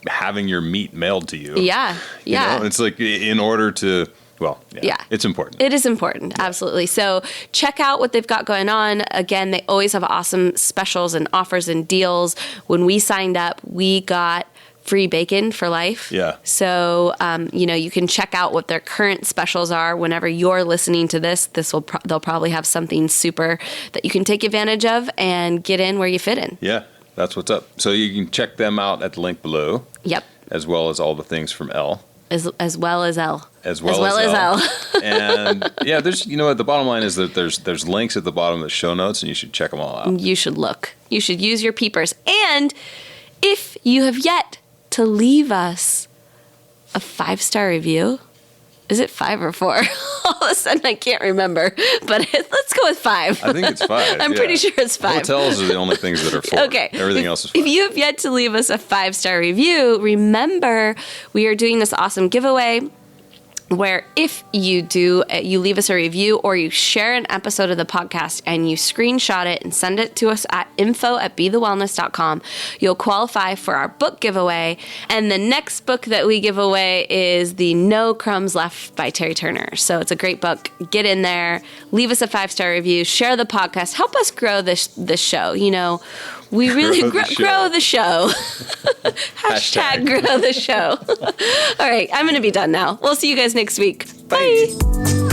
having your meat mailed to you. Yeah. Yeah. It's like in order to. Well, yeah, it's important. It is important. Absolutely. So check out what they've got going on. Again, they always have awesome specials and offers and deals. When we signed up, we got free bacon for life. Yeah. So, you can check out what their current specials are. Whenever you're listening to this, they'll probably have something super that you can take advantage of and get in where you fit in. Yeah, that's what's up. So you can check them out at the link below. Yep. As well as all the things from Elle. As well as Elle. As well as Elle. And yeah, there's the bottom line is that there's links at the bottom of the show notes, and you should check them all out. You should look. You should use your peepers. And if you have yet to leave us a 5-star review, is it 5 or 4? All of a sudden, I can't remember. But let's go with 5. I think it's 5. I'm pretty sure it's 5. Hotels are the only things that are 4. Okay. Everything else is 5. If you have yet to leave us a 5-star review, remember we are doing this awesome giveaway where if you leave us a review or you share an episode of the podcast and you screenshot it and send it to us at info@bethewellness.com, you'll qualify for our book giveaway. And the next book that we give away is the No Crumbs Left by Terry Turner. So it's a great book. Get in there, leave us a 5-star review, share the podcast, help us grow this show. We really grow the show. Hashtag grow the show. All right, I'm going to be done now. We'll see you guys next week. Bye. Bye.